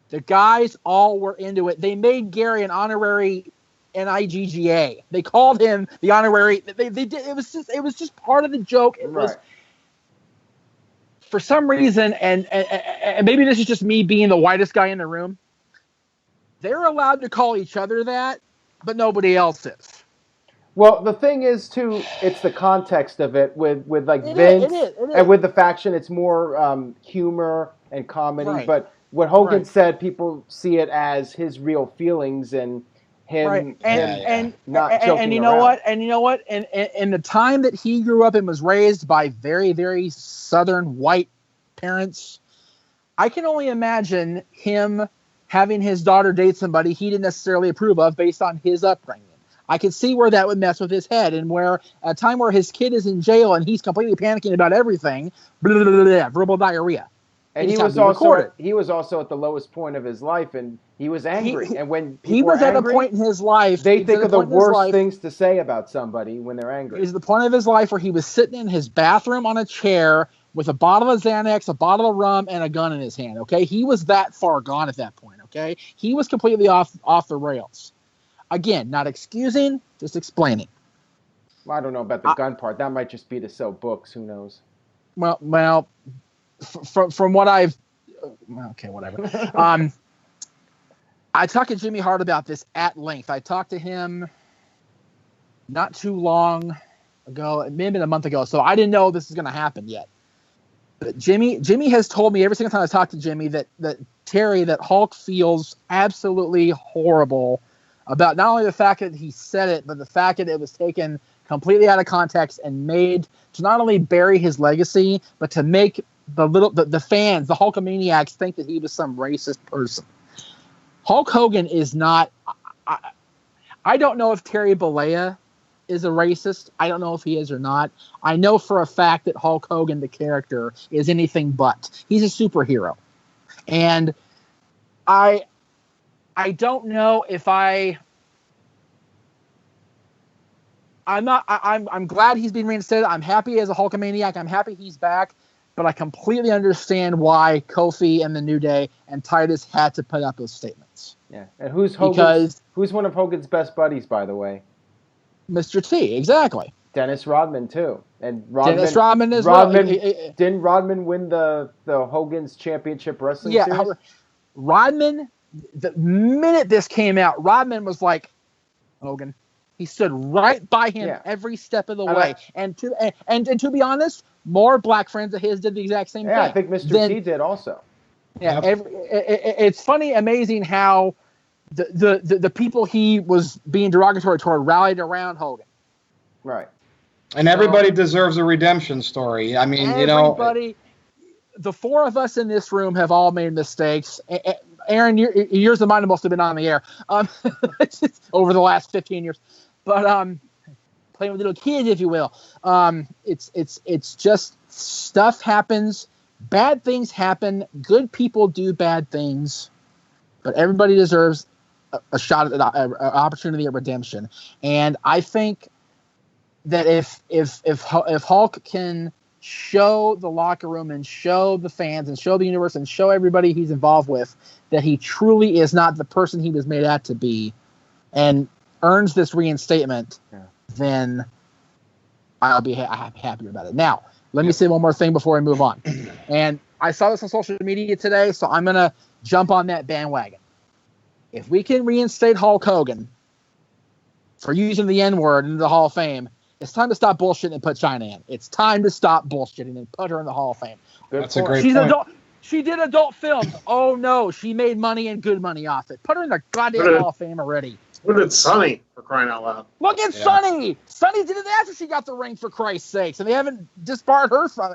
The guys all were into it. They made Gary an honorary NIGGA. They called him the honorary. They did. It was just part of the joke. It was for some reason, and maybe this is just me being the whitest guy in the room. They're allowed to call each other that, but nobody else is. Well, the thing is, too, it's the context of it with like Vince it is. And with the faction, it's more humor and comedy. Right. But what Hogan said, people see it as his real feelings and him, not joking and you around. know what? And the time that he grew up and was raised by very, very Southern white parents, I can only imagine him having his daughter date somebody he didn't necessarily approve of based on his upbringing. I could see where that would mess with his head, and where a time where his kid is in jail and he's completely panicking about everything, verbal diarrhea. And he was also at the lowest point of his life, and he was angry. And when he was at a point in his life, they think of the worst things to say about somebody when they're angry. He was at the point of his life where he was sitting in his bathroom on a chair with a bottle of Xanax, a bottle of rum, and a gun in his hand. Okay, he was that far gone at that point. Okay, he was completely off the rails. Again, not excusing, just explaining. Well, I don't know about the gun part. That might just be to sell books. Who knows? Well, from what I've... Okay, whatever. I talked to Jimmy Hart about this at length. I talked to him not too long ago, maybe a month ago, so I didn't know this was going to happen yet. But Jimmy has told me every single time I talk to Jimmy that Hulk feels absolutely horrible about not only the fact that he said it, but the fact that it was taken completely out of context and made to not only bury his legacy, but to make the fans, the Hulkamaniacs, think that he was some racist person. Hulk Hogan is not. I don't know if Terry Bollea is a racist. I don't know if he is or not. I know for a fact that Hulk Hogan, the character, is anything but. He's a superhero, and I don't know if I'm glad he's being reinstated. I'm happy as a Hulkamaniac. I'm happy he's back. But I completely understand why Kofi and the New Day and Titus had to put up those statements. Yeah. And who's one of Hogan's best buddies, by the way? Mr. T, exactly. Dennis Rodman, too. And Dennis Rodman as well. Didn't Rodman win the Hogan's Championship Wrestling Series? Yeah, Rodman, the minute this came out, Rodman was like, Hogan. He stood right by him every step of the way. And to be honest, more black friends of his did the exact same thing. Yeah, I think Mr. T did also. Yeah, it's funny, amazing how the people he was being derogatory toward rallied around Hogan. Right. And everybody deserves a redemption story. I mean, everybody, the four of us in this room have all made mistakes. Aaron, yours and mine must have been on the air over the last 15 years. But playing with little kids, if you will. It's just stuff happens. Bad things happen. Good people do bad things. But everybody deserves a shot at an opportunity at redemption. And I think that if Hulk can show the locker room and show the fans and show the universe and show everybody he's involved with that he truly is not the person he was made out to be, and earns this reinstatement, then I'll be happier about it. Now, let me say one more thing before I move on. And I saw this on social media today, so I'm going to jump on that bandwagon. If we can reinstate Hulk Hogan for using the N-word into the Hall of Fame, it's time to stop bullshitting and put China in. It's time to stop bullshitting and put her in the Hall of Fame. That's a great point. She did adult films. Oh, no. She made money and good money off it. Put her in the goddamn Hall of Fame already. Look at Sonny, for crying out loud. Look at Sonny. Sonny did it after she got the ring, for Christ's sakes. And they haven't disbarred her from,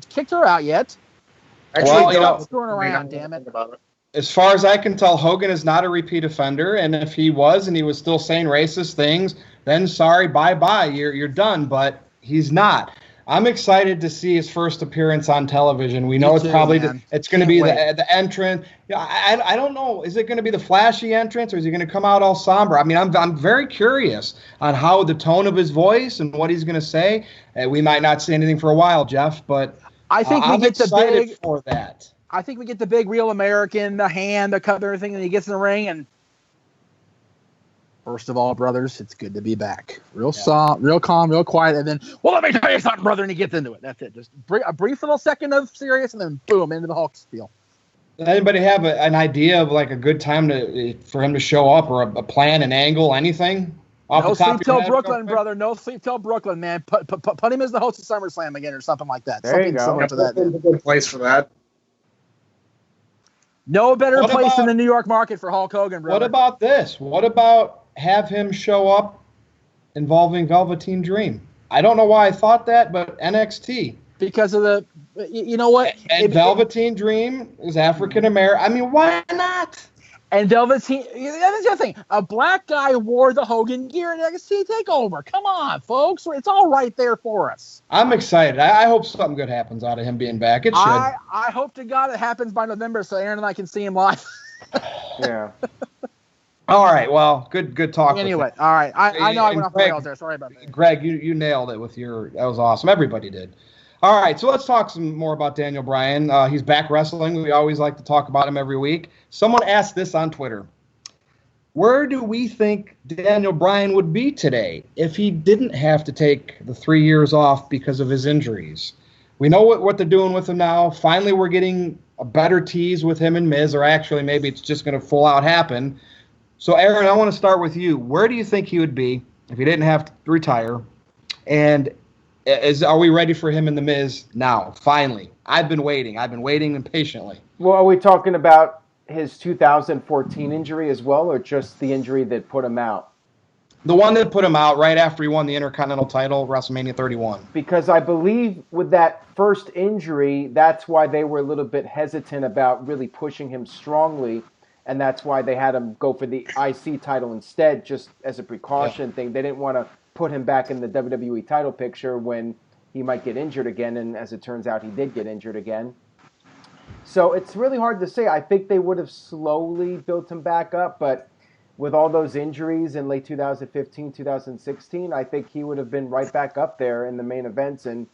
kicked her out yet. Actually, screwing around, damn it. As far as I can tell, Hogan is not a repeat offender. And if he was and he was still saying racist things, then sorry, bye-bye. You're done. But he's not. I'm excited to see his first appearance on television. We know it's going to be the entrance. I don't know. Is it going to be the flashy entrance, or is he going to come out all somber? I mean, I'm very curious on how the tone of his voice and what he's going to say. We might not say anything for a while, Jeff, but I think I'm excited for that. I think we get the big Real American, the hand, the cup, everything, and he gets in the ring, and First of all, brothers, it's good to be back. Real soft, real calm, real quiet, and then, well, let me tell you something, brother, and he gets into it. That's it. Just a brief little second of serious, and then boom, into the Hulk spiel. Does anybody have an idea of like a good time for him to show up, or a plan, an angle, anything? No sleep till Brooklyn, brother. No sleep till Brooklyn, man. Put him as the host of SummerSlam again, or something like that. There you go. Similar to that. A good place for that. No better place in the New York market for Hulk Hogan, brother. What about this? What about have him show up involving Velveteen Dream? I don't know why I thought that, but NXT. Because of the, you know what? And Velveteen Dream is African American. I mean, why not? And Velveteen, that's the other thing. A black guy wore the Hogan gear at NXT TakeOver. Come on, folks. It's all right there for us. I'm excited. I hope something good happens out of him being back. It should. I hope to God it happens by November so Aaron and I can see him live. Yeah. All right. Well, good talk. Anyway, all right. I know I went off the rails there. Sorry about that. Greg, you nailed it with that was awesome. Everybody did. All right, so let's talk some more about Daniel Bryan. He's back wrestling. We always like to talk about him every week. Someone asked this on Twitter. Where do we think Daniel Bryan would be today if he didn't have to take the 3 years off because of his injuries? We know what they're doing with him now. Finally, we're getting a better tease with him and Miz, or actually maybe it's just going to full out happen. So, Aaron, I want to start with you. Where do you think he would be if he didn't have to retire? And are we ready for him and the Miz now? Finally. I've been waiting impatiently. Well, are we talking about his 2014 injury as well, or just the injury that put him out? The one that put him out right after he won the Intercontinental title, WrestleMania 31. Because I believe with that first injury, that's why they were a little bit hesitant about really pushing him strongly, and that's why they had him go for the IC title instead, just as a precaution thing. They didn't want to put him back in the WWE title picture when he might get injured again, and as it turns out, he did get injured again. So it's really hard to say. I think they would have slowly built him back up, but with all those injuries in late 2015, 2016, I think he would have been right back up there in the main events and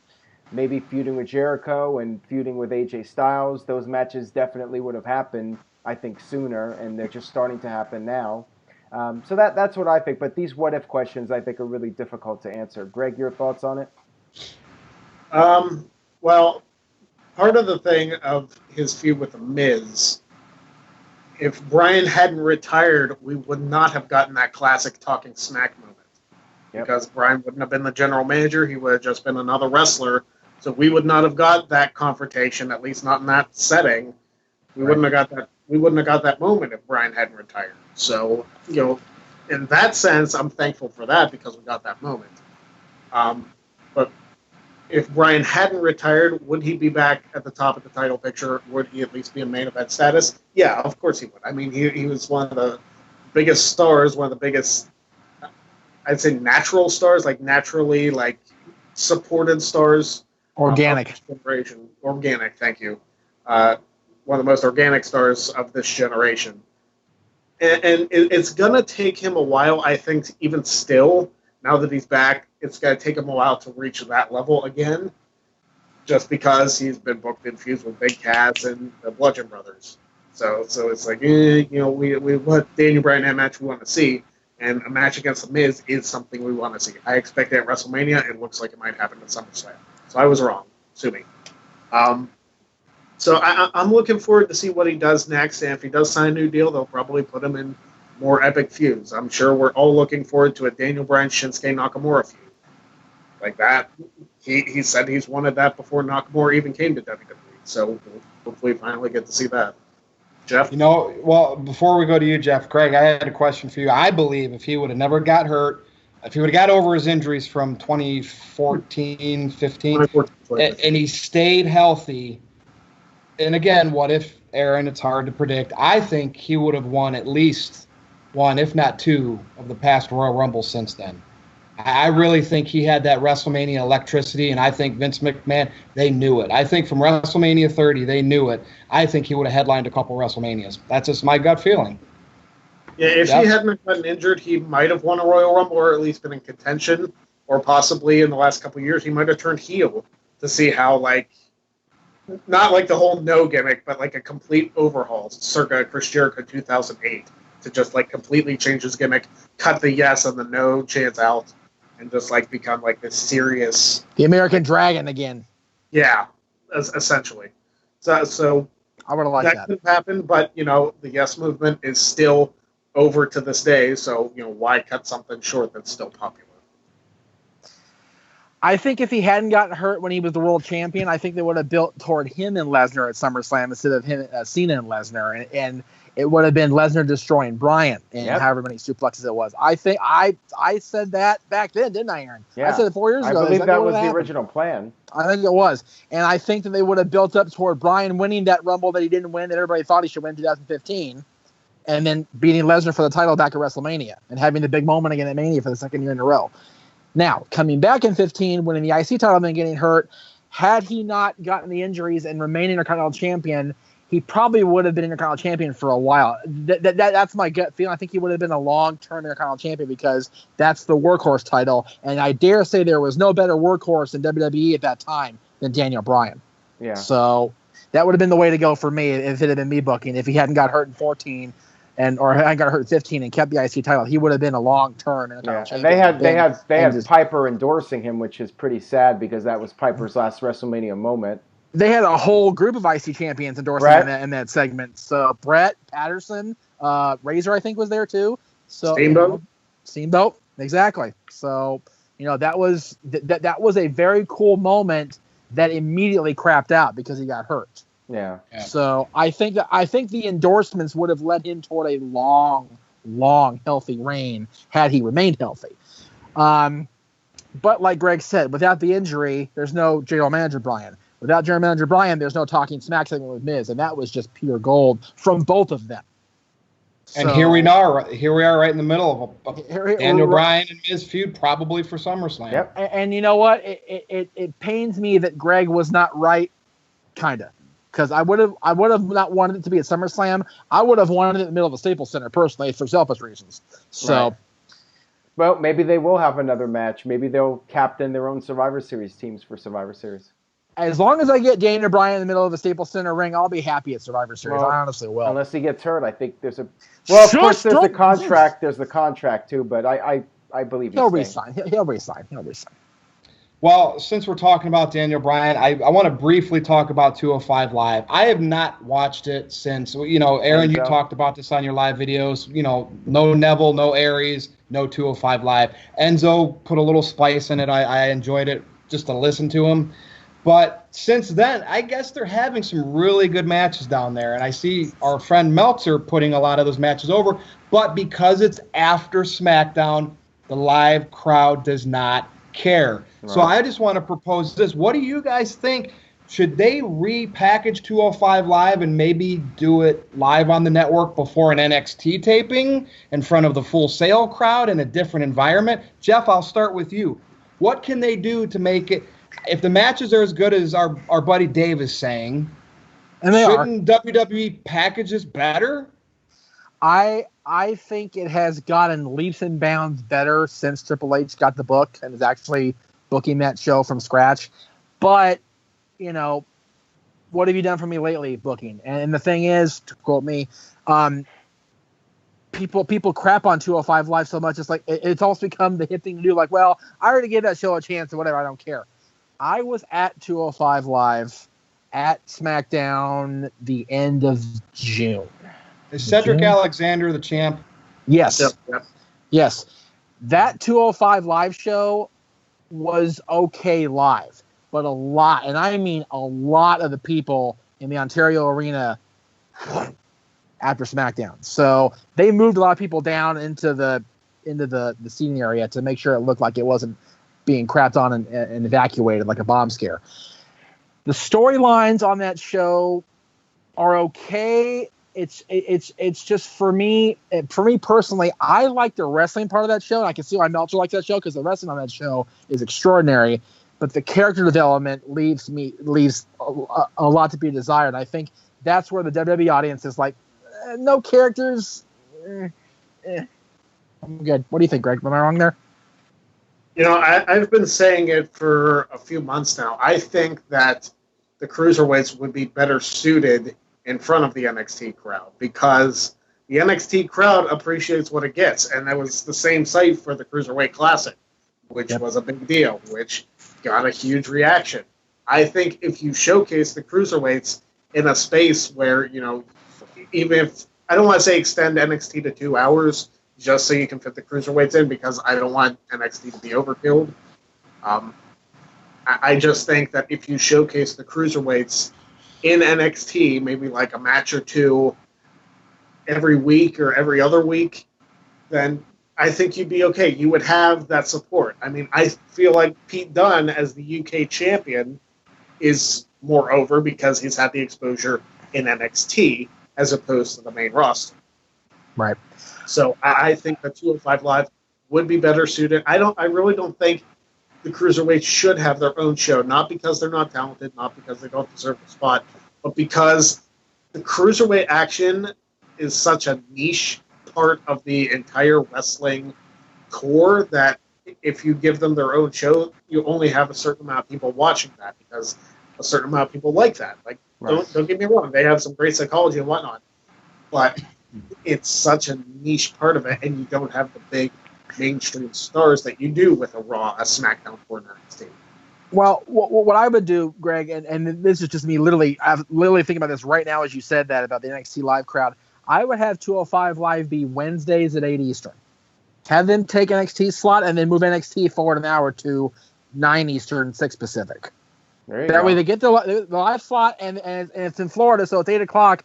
maybe feuding with Jericho and feuding with AJ Styles. Those matches definitely would have happened, I think, sooner, and they're just starting to happen now. So that's what I think. But these what-if questions, I think, are really difficult to answer. Greg, your thoughts on it? Well, part of the thing of his feud with The Miz, if Bryan hadn't retired, we would not have gotten that classic talking smack moment. Yep. Because Bryan wouldn't have been the general manager. He would have just been another wrestler. So we would not have got that confrontation, at least not in that setting. We wouldn't have got that. We wouldn't have got that moment if Bryan hadn't retired. So, in that sense, I'm thankful for that because we got that moment. But if Bryan hadn't retired, would he be back at the top of the title picture? Would he at least be in main event status? Yeah, of course he would. I mean, he was one of the biggest stars, one of the biggest, I'd say, natural stars, naturally supported stars. Organic. Organic, thank you. One of the most organic stars of this generation. And it's going to take him a while, I think, even still, now that he's back, it's going to take him a while to reach that level again, just because he's been booked in feuds with Big Cass and the Bludgeon Brothers. So it's like, we what Daniel Bryan had match we want to see, and a match against The Miz is something we want to see. I expect it at WrestleMania. It looks like it might happen at SummerSlam. So I was wrong. Sue me. So I'm looking forward to see what he does next, and if he does sign a new deal, they'll probably put him in more epic feuds. I'm sure we're all looking forward to a Daniel Bryan Shinsuke Nakamura feud. Like that. He said he's wanted that before Nakamura even came to WWE. So we'll hopefully finally get to see that. Jeff? Well, before we go to you, Jeff, Craig, I had a question for you. I believe if he would have never got hurt, if he would have got over his injuries from 2014, 15, and he stayed healthy, and again, what if, Aaron, it's hard to predict. I think he would have won at least one, if not two, of the past Royal Rumbles since then. I really think he had that WrestleMania electricity, and I think Vince McMahon, they knew it. I think from WrestleMania 30, they knew it. I think he would have headlined a couple WrestleManias. That's just my gut feeling. Yeah, if he hadn't gotten injured, he might have won a Royal Rumble or at least been in contention, or possibly in the last couple of years, he might have turned heel to see how, not the whole no gimmick, but a complete overhaul, circa Chris Jericho 2008. to just like completely change his gimmick, cut the yes and the no chance out, and just like become like this serious, the American Dragon again. Yeah, essentially. So I would have liked that. Could happen, but the yes movement is still over to this day. So why cut something short that's still popular? I think if he hadn't gotten hurt when he was the world champion, I think they would have built toward him and Lesnar at SummerSlam instead of him, Cena and Lesnar, and it would have been Lesnar destroying Bryan and however many suplexes it was. I think I said that back then, didn't I, Aaron? Yeah. I said it 4 years ago. I believe that was the original plan. I think it was, and I think that they would have built up toward Bryan winning that Rumble that he didn't win, that everybody thought he should win in 2015, and then beating Lesnar for the title back at WrestleMania and having the big moment again at Mania for the second year in a row. Now, coming back in 15, winning the IC title and then getting hurt, had he not gotten the injuries and remained Intercontinental Champion, he probably would have been Intercontinental Champion for a while. That's my gut feeling. I think he would have been a long-term Intercontinental Champion because that's the workhorse title, and I dare say there was no better workhorse in WWE at that time than Daniel Bryan. Yeah. So that would have been the way to go for me if it had been me booking. If he hadn't got hurt in 14, or hadn't got hurt in 15 and kept the IC title, he would have been a long-term Intercontinental Champion. They had Piper endorsing him, which is pretty sad because that was Piper's last WrestleMania moment. They had a whole group of IC champions endorsing him in that segment. So Brett, Patterson, Razor, I think, was there too. So Steamboat, exactly. So that was a very cool moment that immediately crapped out because he got hurt. Yeah. So I think the endorsements would have led him toward a long, healthy reign had he remained healthy. But like Greg said, without the injury, there's no general manager Bryan. Without general manager Bryan, there's no talking smack segment with Miz, and that was just pure gold from both of them. And here we are right in the middle of a Daniel Bryan and Miz feud, probably for SummerSlam. Yep. And you know what? It pains me that Greg was not right, kind of. Because I would have not wanted it to be at SummerSlam. I would have wanted it in the middle of the Staples Center personally for selfish reasons. So, right. Well, maybe they will have another match. Maybe they'll captain their own Survivor Series teams for Survivor Series. As long as I get Daniel Bryan in the middle of the Staples Center ring, I'll be happy at Survivor Series. I honestly will. Unless he gets hurt, I think there's a. Well, of course, there's the contract. There's the contract too, but I believe he'll resign. He'll resign. Well, since we're talking about Daniel Bryan, I want to briefly talk about 205 Live. I have not watched it since, Aaron, you talked about this on your live videos, no Neville, no Aries, no 205 Live. Enzo put a little spice in it. I enjoyed it just to listen to him. But since then, I guess they're having some really good matches down there. And I see our friend Meltzer putting a lot of those matches over. But because it's after SmackDown, the live crowd does not care. Right. So I just want to propose this. What do you guys think? Should they repackage 205 Live and maybe do it live on the network before an NXT taping in front of the Full Sail crowd in a different environment? Jeff, I'll start with you. What can they do to make it, if the matches are as good as our buddy Dave is saying, and shouldn't WWE package this better? I think it has gotten leaps and bounds better since Triple H got the book and is actually booking that show from scratch. But, what have you done for me lately, booking? And the thing is, to quote me, people crap on 205 Live so much. It's like it's almost become the hip thing to do. Like, well, I already gave that show a chance or whatever. I don't care. I was at 205 Live at SmackDown the end of June. Is Cedric Alexander the champ? Yes. Yep. Yes. That 205 Live show was okay live, but a lot, and I mean a lot of the people in the Ontario Arena after SmackDown. So they moved a lot of people down into the seating area to make sure it looked like it wasn't being crapped on and evacuated like a bomb scare. The storylines on that show are okay. It's just for me personally, I like the wrestling part of that show, and I can see why Meltzer likes that show because the wrestling on that show is extraordinary. But the character development leaves a lot to be desired. I think that's where the WWE audience is like, no characters. I'm good. What do you think, Greg? Am I wrong there? I've been saying it for a few months now. I think that the cruiserweights would be better suited in front of the NXT crowd because, the NXT crowd appreciates what it gets, and that was the same site for the Cruiserweight Classic, which was a big deal, which got a huge reaction. I think if you showcase the Cruiserweights in a space where, even if, I don't want to say extend NXT to 2 hours just so you can fit the Cruiserweights in, because I don't want NXT to be overkilled. I just think that if you showcase the Cruiserweights in NXT, maybe like a match or two every week or every other week, then I think you'd be okay. You would have that support. I mean, I feel like Pete Dunne as the UK champion is more over because he's had the exposure in NXT as opposed to the main roster. Right. So I think the 205 Live would be better suited. I really don't think the Cruiserweights should have their own show, not because they're not talented, not because they don't deserve the spot, but because the Cruiserweight action is such a niche part of the entire wrestling core that if you give them their own show, you only have a certain amount of people watching that because a certain amount of people like that. Like, don't get me wrong, they have some great psychology and whatnot, but it's such a niche part of it, and you don't have the big mainstream stars that you do with a Raw, a SmackDown, or an NXT. Well, what I would do, Greg, and this is just me I'm literally thinking about this right now as you said that about the NXT Live crowd. I would have 205 Live be Wednesdays at 8 Eastern. Have them take NXT slot and then move NXT forward an hour to 9 Eastern, 6 Pacific. That way they get the live slot, and it's in Florida, so it's 8 o'clock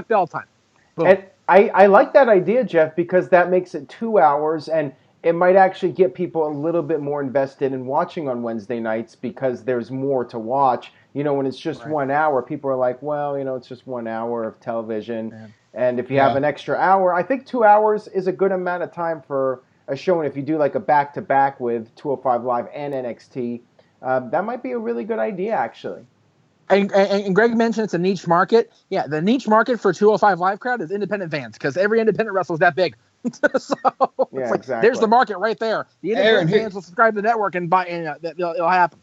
bell time. Boom. And I like that idea, Jeff, because that makes it 2 hours, and it might actually get people a little bit more invested in watching on Wednesday nights because there's more to watch. When it's just 1 hour, people are like, well, it's just 1 hour of television. Yeah. And if you have an extra hour, I think 2 hours is a good amount of time for a show. And if you do like a back-to-back with 205 Live and NXT, that might be a really good idea, actually. And Greg mentioned it's a niche market. Yeah, the niche market for 205 Live crowd is independent fans because every independent wrestler is that big. So exactly. There's the market right there. The independent fans will subscribe to the network and buy, and it'll happen.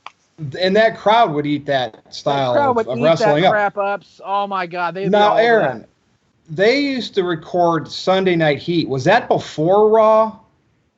And that crowd would eat that style of wrestling that crap up. Oh my God! Now, Aaron, they used to record Sunday Night Heat. Was that before Raw?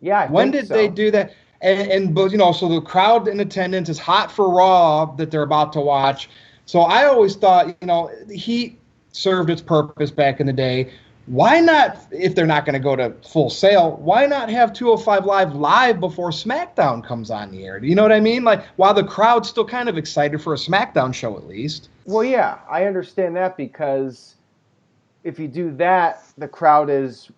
Yeah. When did they do that? And so the crowd in attendance is hot for Raw that they're about to watch. So I always thought, the Heat served its purpose back in the day. Why not, if they're not going to go to Full Sail, why not have 205 live before SmackDown comes on the air? Do you know what I mean? Like, while the crowd's still kind of excited for a SmackDown show at least. Well, yeah, I understand that because if you do that, the crowd is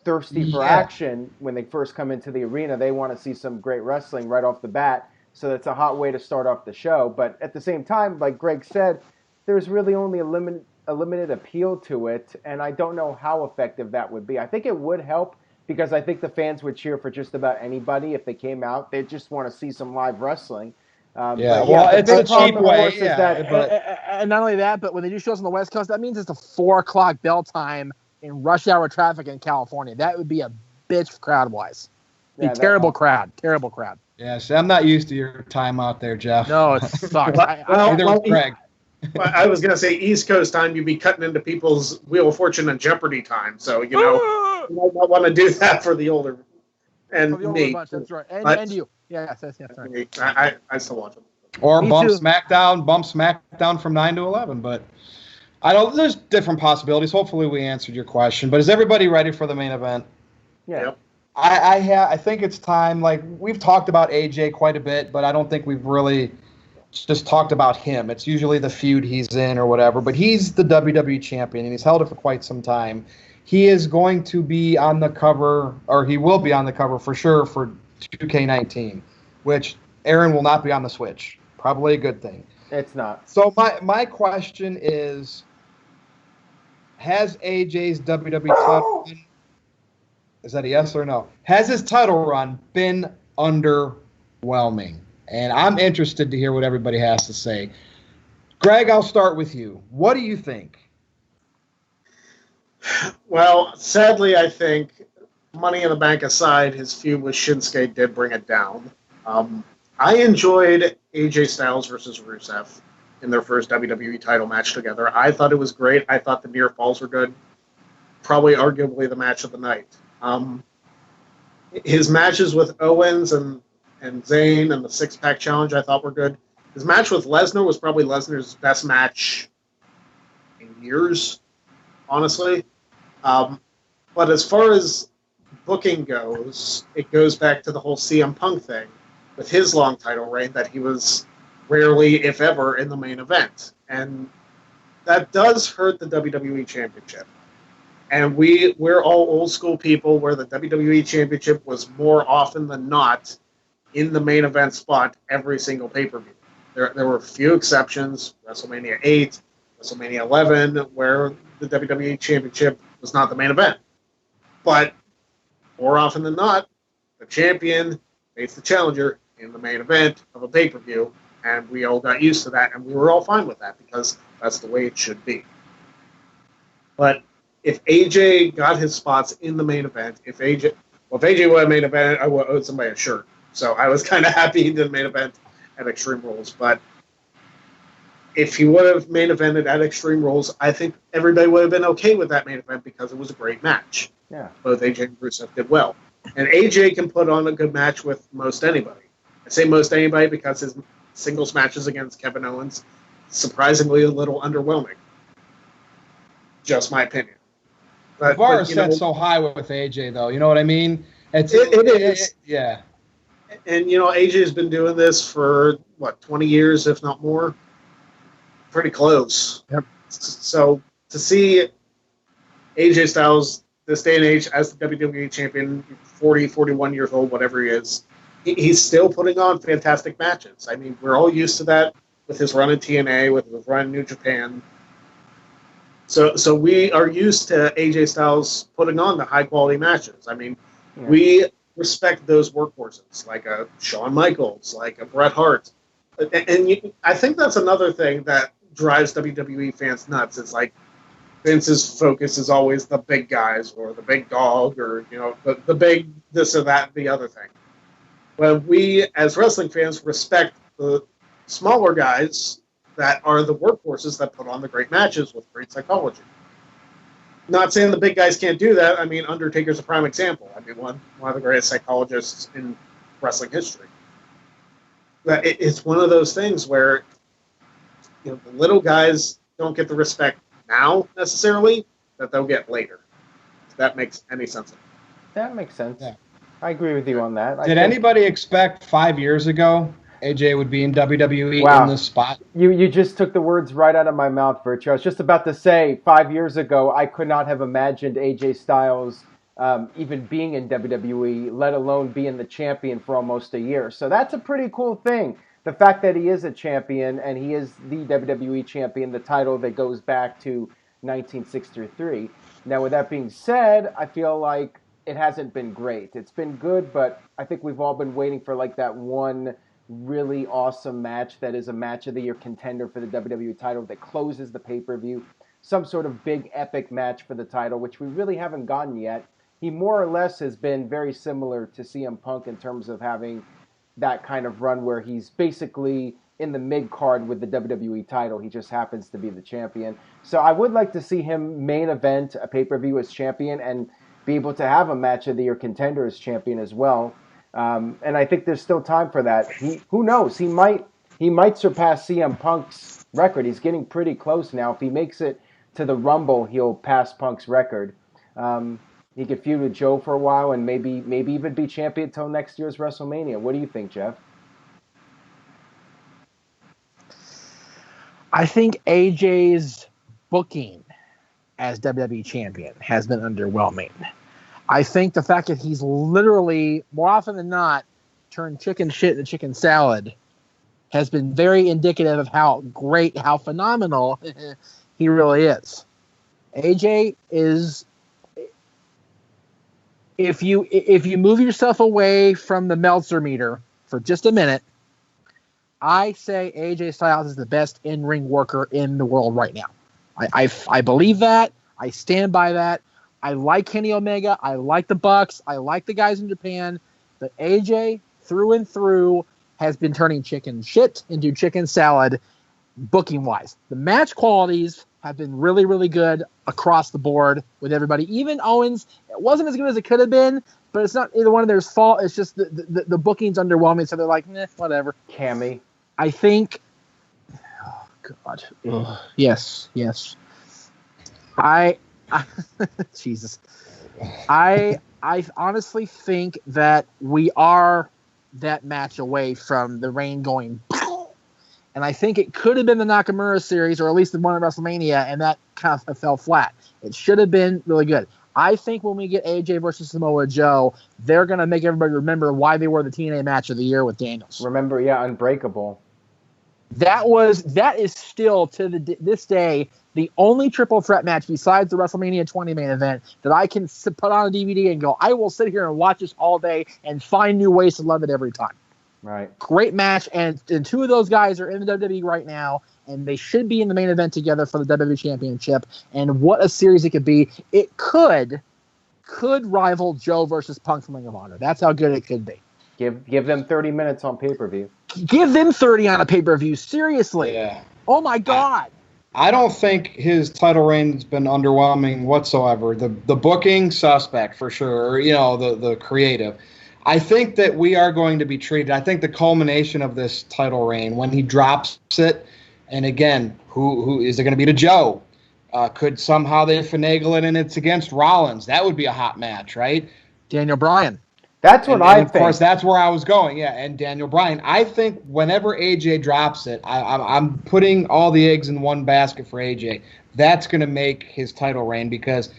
thirsty for action when they first come into the arena. They want to see some great wrestling right off the bat. So that's a hot way to start off the show. But at the same time, like Greg said, there's really only a limited appeal to it, and I don't know how effective that would be. I think it would help because I think the fans would cheer for just about anybody if they came out. They just want to see some live wrestling. It's a cheap way. And not only that, but when they do shows on the West Coast, that means it's a 4 o'clock bell time in rush hour traffic in California. That would be a bitch crowd-wise. Terrible crowd. Yeah, see, I'm not used to your time out there, Jeff. No, it sucks. Neither was Greg. I was going to say East Coast time, you'd be cutting into people's Wheel of Fortune and Jeopardy time. So, you might not want to do that for the older and me. Bunch, that's right. And you. Yeah, that's right. I still watch them. Or bump SmackDown from 9 to 11. But there's different possibilities. Hopefully we answered your question. But is everybody ready for the main event? Yeah. Yep. I think it's time. Like, we've talked about AJ quite a bit, but I don't think we've really just talked about him. It's usually the feud he's in or whatever, but he's the WWE champion, and he's held it for quite some time. He is going to be on the cover, or he will be on the cover for sure for 2K19, which Aaron will not be on the Switch. Probably a good thing. It's not. So my question is, has AJ's WWE title run, is that a yes or no? Has his title run been underwhelming? And I'm interested to hear what everybody has to say. Greg, I'll start with you. What do you think? Well, sadly, I think Money in the Bank aside, his feud with Shinsuke did bring it down. I enjoyed AJ Styles versus Rusev in their first WWE title match together. I thought it was great. I thought the near falls were good. probably arguably the match of the night. His matches with Owens and Zayn and the six-pack challenge I thought were good. His match with Lesnar was probably Lesnar's best match in years, honestly. But as far as booking goes, it goes back to the whole CM Punk thing with his long title reign, that he was rarely, if ever, in the main event. And that does hurt the WWE Championship. And we're all old school people where the WWE Championship was more often than not in the main event spot every single pay-per-view. There were a few exceptions, WrestleMania 8, WrestleMania 11, where the WWE Championship was not the main event. But more often than not, the champion faced the challenger in the main event of a pay-per-view, and we all got used to that, and we were all fine with that because that's the way it should be. But if AJ got his spots in the main event, if AJ won a main event, I would owed somebody a shirt. So I was kind of happy he did main event at Extreme Rules. But if he would have main evented at Extreme Rules, I think everybody would have been okay with that main event because it was a great match. Yeah. Both AJ and Rusev did well. And AJ can put on a good match with most anybody. I say most anybody because his singles matches against Kevin Owens, surprisingly a little underwhelming. Just my opinion. The bar is set so high with AJ, though. You know what I mean? It is. Yeah. And, AJ's been doing this for, 20 years, if not more? Pretty close. Yep. So to see AJ Styles this day and age as the WWE champion, 40, 41 years old, whatever he is, he's still putting on fantastic matches. I mean, we're all used to that with his run in TNA, with his run in New Japan. So we are used to AJ Styles putting on the high-quality matches. I mean, we respect those workhorses, like a Shawn Michaels, like a Bret Hart. And I think that's another thing that drives WWE fans nuts. It's like Vince's focus is always the big guys or the big dog or, the big this or that, the other thing. When we, as wrestling fans, respect the smaller guys that are the workhorses that put on the great matches with great psychology. Not saying the big guys can't do that. I mean, Undertaker's a prime example. I mean, one of the greatest psychologists in wrestling history. But it's one of those things where the little guys don't get the respect now necessarily that they'll get later. If that makes any sense. That makes sense. Yeah. I agree with you on that. Did anybody expect 5 years ago AJ would be in WWE in this spot? You just took the words right out of my mouth, Virtue. I was just about to say 5 years ago, I could not have imagined AJ Styles even being in WWE, let alone being the champion for almost a year. So that's a pretty cool thing. The fact that he is a champion and he is the WWE champion, the title that goes back to 1963. Now, with that being said, I feel like it hasn't been great. It's been good, but I think we've all been waiting for like that one really awesome match that is a match of the year contender for the WWE title that closes the pay-per-view. Some sort of big epic match for the title, which we really haven't gotten yet. He more or less has been very similar to CM Punk in terms of having that kind of run where he's basically in the mid-card with the WWE title. He just happens to be the champion. So I would like to see him main event a pay-per-view as champion and be able to have a match of the year contender as champion as well. And I think there's still time for that. Who knows? He might surpass CM Punk's record. He's getting pretty close now. If he makes it to the Rumble, he'll pass Punk's record. He could feud with Joe for a while and maybe even be champion until next year's WrestleMania. What do you think, Jeff? I think AJ's booking as WWE champion has been underwhelming. I think the fact that he's literally, more often than not, turned chicken shit into chicken salad has been very indicative of how great, how phenomenal he really is. AJ is, if you move yourself away from the Meltzer meter for just a minute, I say AJ Styles is the best in-ring worker in the world right now. I believe that. I stand by that. I like Kenny Omega. I like the Bucks. I like the guys in Japan. But AJ, through and through, has been turning chicken shit into chicken salad, booking-wise. The match qualities have been really, really good across the board with everybody. Even Owens, it wasn't as good as it could have been, but it's not either one of theirs fault. It's just the booking's underwhelming, so they're like, whatever. Cammy. I think. Oh God. Ugh. Yes. Jesus. I honestly think that we are that match away from the Reign going. And I think it could have been the Nakamura series, or at least the one at WrestleMania, and that kind of fell flat. It should have been really good. I think when we get AJ versus Samoa Joe, they're going to make everybody remember why they were the TNA match of the year with Daniels. Remember, Unbreakable. That is still to this day the only triple threat match besides the WrestleMania 20 main event that I can put on a DVD and go, I will sit here and watch this all day and find new ways to love it every time. Right. Great match, and two of those guys are in the WWE right now, and they should be in the main event together for the WWE Championship. And what a series it could be. It could rival Joe versus Punk from Ring of Honor. That's how good it could be. Give them 30 minutes on pay-per-view. Give them 30 on a pay-per-view. Seriously. Yeah. Oh, my God. I don't think his title reign's been underwhelming whatsoever. The booking, suspect for sure. The creative. I think that we are going to be treated. I think the culmination of this title reign, when he drops it, and again, who is it going to be to Joe? Could somehow they finagle it and it's against Rollins? That would be a hot match, right? Daniel Bryan. That's what I think. Of course, that's where I was going. Yeah, and Daniel Bryan. I think whenever AJ drops it, I'm putting all the eggs in one basket for AJ. That's going to make his title reign because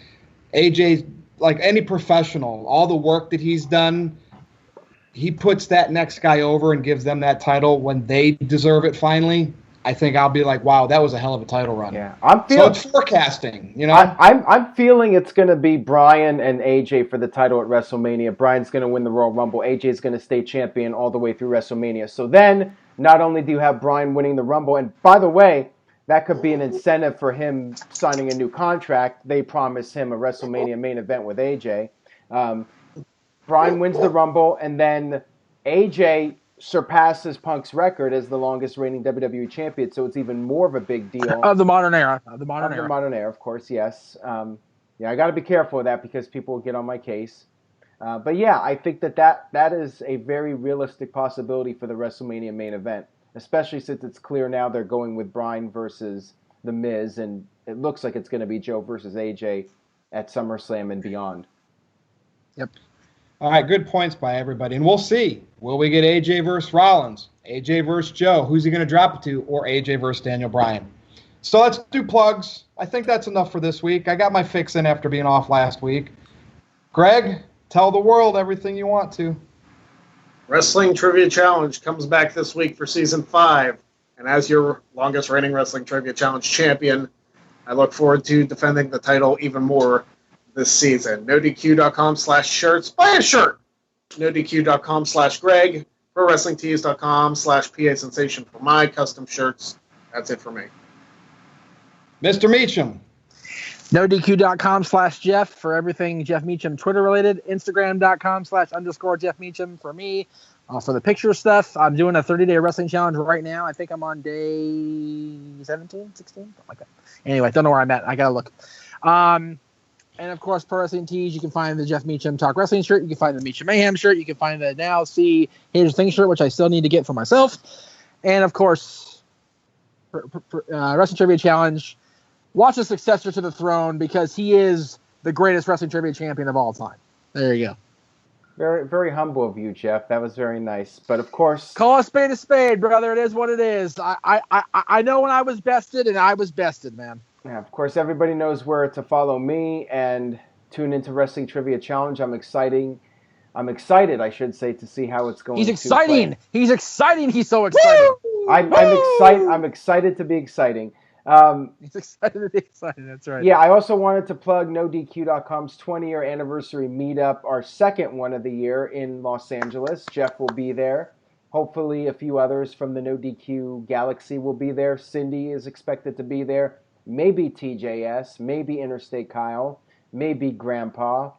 AJ, like any professional, all the work that he's done, he puts that next guy over and gives them that title when they deserve it finally. I think I'll be like, wow, that was a hell of a title run. Yeah, so it's forecasting, I'm feeling it's going to be Bryan and AJ for the title at WrestleMania. Bryan's going to win the Royal Rumble. AJ's going to stay champion all the way through WrestleMania. So then, not only do you have Bryan winning the Rumble, and by the way, that could be an incentive for him signing a new contract. They promise him a WrestleMania main event with AJ. Bryan wins the Rumble, and then AJ surpasses Punk's record as the longest reigning WWE champion, so it's even more of a big deal. Of the modern era. The modern era, of course, yes. I got to be careful of that because people will get on my case. But yeah, I think that is a very realistic possibility for the WrestleMania main event, especially since it's clear now they're going with Bryan versus The Miz, and it looks like it's going to be Joe versus AJ at SummerSlam and beyond. Yep. All right, good points by everybody. And we'll see. Will we get AJ versus Rollins? AJ versus Joe? Who's he going to drop it to? Or AJ versus Daniel Bryan? So let's do plugs. I think that's enough for this week. I got my fix in after being off last week. Greg, tell the world everything you want to. Wrestling Trivia Challenge comes back this week for Season 5. And as your longest reigning Wrestling Trivia Challenge champion, I look forward to defending the title even more this season. NoDQ.com/shirts. Buy a shirt. NoDQ.com/Greg. ProWrestlingTees.com/PA Sensation for my custom shirts. That's it for me. Mr. Meacham. NoDQ.com/Jeff for everything Jeff Meacham Twitter related. Instagram.com/_Jeff Meacham for me. For the picture stuff, I'm doing a 30-day wrestling challenge right now. I think I'm on day 17, 16, something like that. Anyway, don't know where I'm at. I got to look. And, of course, Pro Wrestling Tees, you can find the Jeff Meacham Talk Wrestling shirt. You can find the Meacham Mayhem shirt. You can find the Now See Here's the Thing shirt, which I still need to get for myself. And, of course, Wrestling Trivia Challenge. Watch the successor to the throne because he is the greatest Wrestling Trivia champion of all time. There you go. Very, very humble of you, Jeff. That was very nice. But, of course... Call a spade, brother. It is what it is. I know when I was bested, and I was bested, man. Yeah, of course, everybody knows where to follow me and tune into Wrestling Trivia Challenge. I'm excited, I should say, to see how it's going. He's exciting. He's exciting. He's so excited. I'm excited to be exciting. He's excited to be exciting. That's right. Yeah, I also wanted to plug NoDQ.com's 20-year anniversary meetup, our second one of the year in Los Angeles. Jeff will be there. Hopefully, a few others from the NoDQ Galaxy will be there. Cindy is expected to be there. Maybe TJS, maybe Interstate Kyle, maybe Grandpa,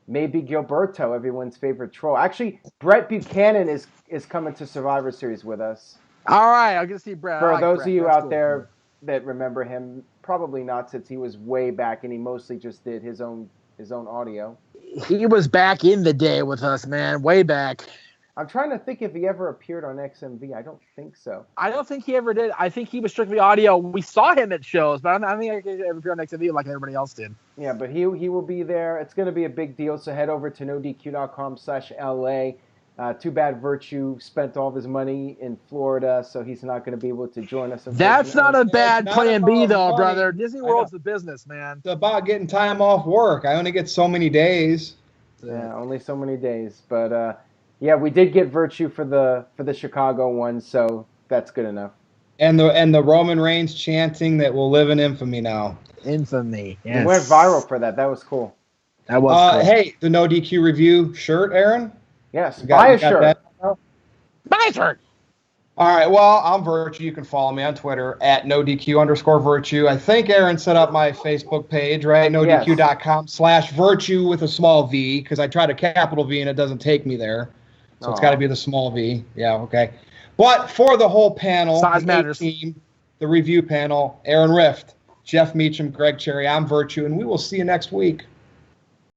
maybe Gilberto, everyone's favorite troll. Actually, Brett Buchanan is coming to Survivor Series with us. All right, I'm going to see Brett. For those of you out there that remember him, probably not, since he was way back and he mostly just did his own audio. He was back in the day with us, man, way back. I'm trying to think if he ever appeared on XMV. I don't think so. I don't think he ever did. I think he was strictly audio. We saw him at shows, but I don't think he ever appeared on XMV like everybody else did. Yeah, but he will be there. It's going to be a big deal, so head over to nodq.com/LA. Too bad Virtue spent all of his money in Florida, so he's not going to be able to join us. That's not a bad plan B, though, money. brother. Disney World's the business, man. It's about getting time off work. I only get so many days. Yeah, only so many days. But yeah, we did get Virtue for the Chicago one, so that's good enough. And the Roman Reigns chanting that will live in infamy now. Infamy. Yes. It went viral for that. That was cool. That was cool. Hey, the No DQ review shirt, Aaron? Yes, buy a shirt. Buy a shirt. All right, well, I'm Virtue. You can follow me on Twitter at NoDQ_Virtue. I think Aaron set up my Facebook page, right? NoDQ.com/Virtue with a small V, because I tried a capital V and it doesn't take me there. So it's got to be the small V. Yeah, okay. But for the whole panel, Size the matters. team, the review panel, Aaron Rift, Jeff Meacham, Greg Cherry, I'm Virtue, and we will see you next week.